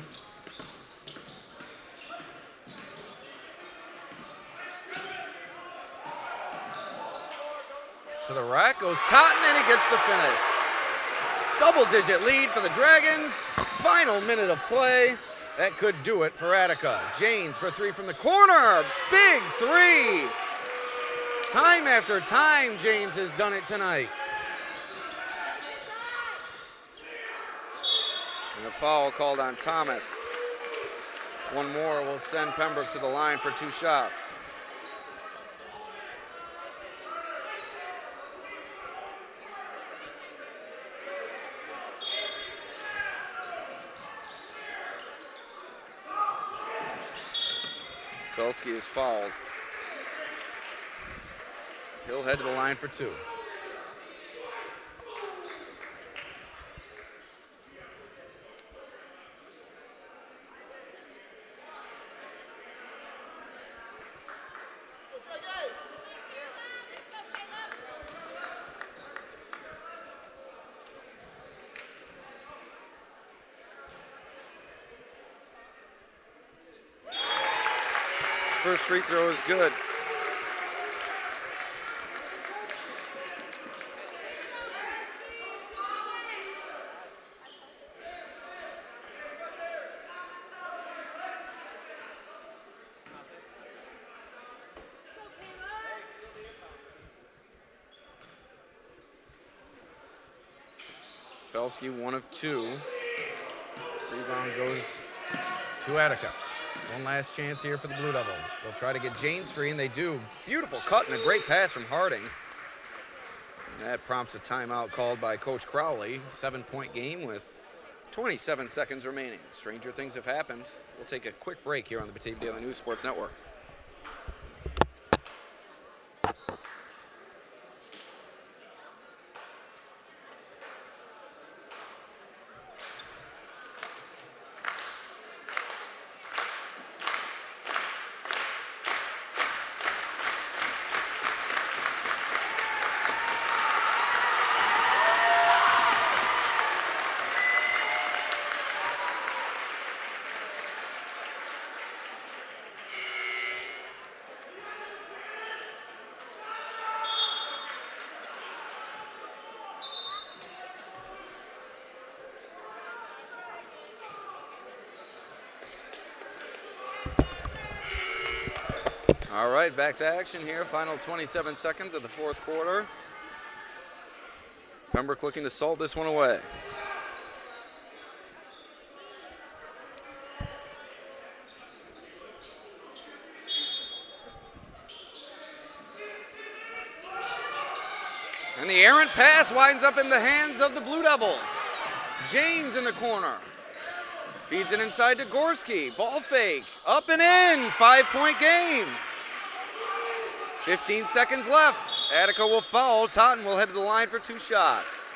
To the rack goes Totten, and he gets the finish. Double-digit lead for the Dragons. Final minute of play. That could do it for Attica. Janes for 3 from the corner. Big 3. Time after time, Janes has done it tonight. And a foul called on Thomas. One more will send Pembroke to the line for 2 shots. Felsky is fouled. He'll head to the line for 2. First free throw is good. Felsky, 1 of 2. Rebound goes to Attica. One last chance here for the Blue Devils. They'll try to get Janes free, and they do. Beautiful cut and a great pass from Harding. And that prompts a timeout called by Coach Crowley. 7-point game with 27 seconds remaining. Stranger things have happened. We'll take a quick break here on the Batavia Daily News Sports Network. All right, back to action here. Final 27 seconds of the fourth quarter. Pembroke looking to salt this one away. And the errant pass winds up in the hands of the Blue Devils. James in the corner. Feeds it inside to Gorski. Ball fake. Up and in. 5-point game. 15 seconds left. Attica will foul. Totten will head to the line for 2 shots.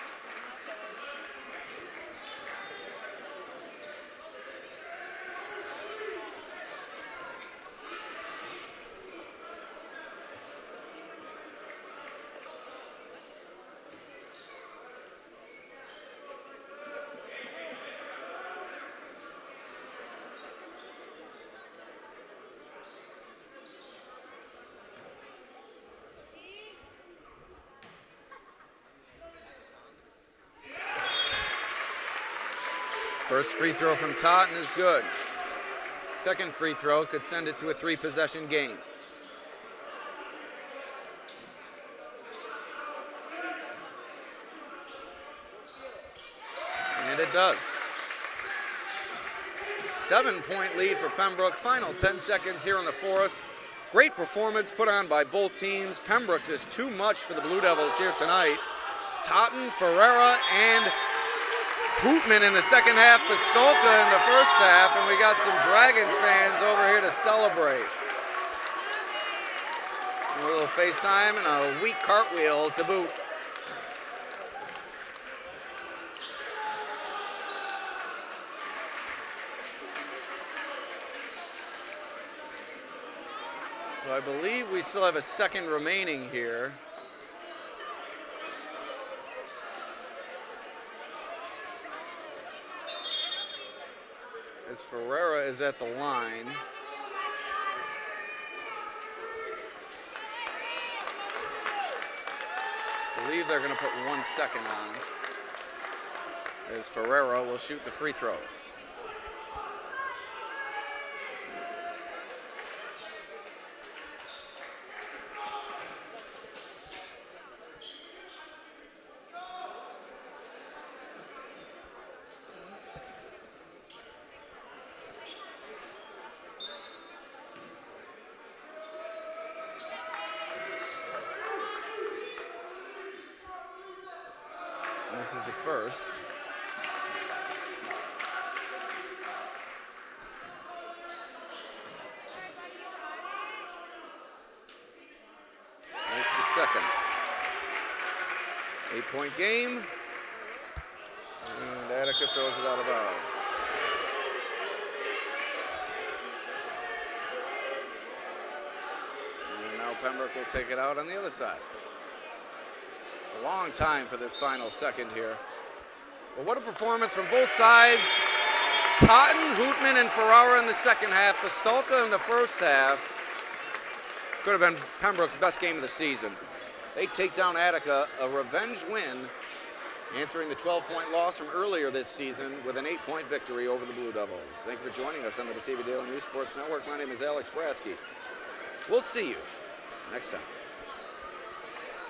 First free throw from Totten is good. Second free throw could send it to a 3-possession game. And it does. 7-point lead for Pembroke. Final 10 seconds here in the fourth. Great performance put on by both teams. Pembroke just too much for the Blue Devils here tonight. Totten, Ferreira, and Hootman in the second half, Pistolka in the first half, and we got some Dragons fans over here to celebrate. A little FaceTime and a weak cartwheel to boot. So I believe we still have a second remaining here. As Ferreira is at the line. I believe they're going to put 1 second on. As Ferreira will shoot the free throws. This is the first. It's the second. 8-point game. And Attica throws it out of bounds. And now Pembroke will take it out on the other side. A long time for this final second here. But what a performance from both sides. Totten, Hootman, and Ferrara in the second half. Pistolka in the first half. Could have been Pembroke's best game of the season. They take down Attica, a revenge win, answering the 12-point loss from earlier this season with an 8-point victory over the Blue Devils. Thank you for joining us on the Batavia Daily News Sports Network. My name is Alex Brasky. We'll see you next time.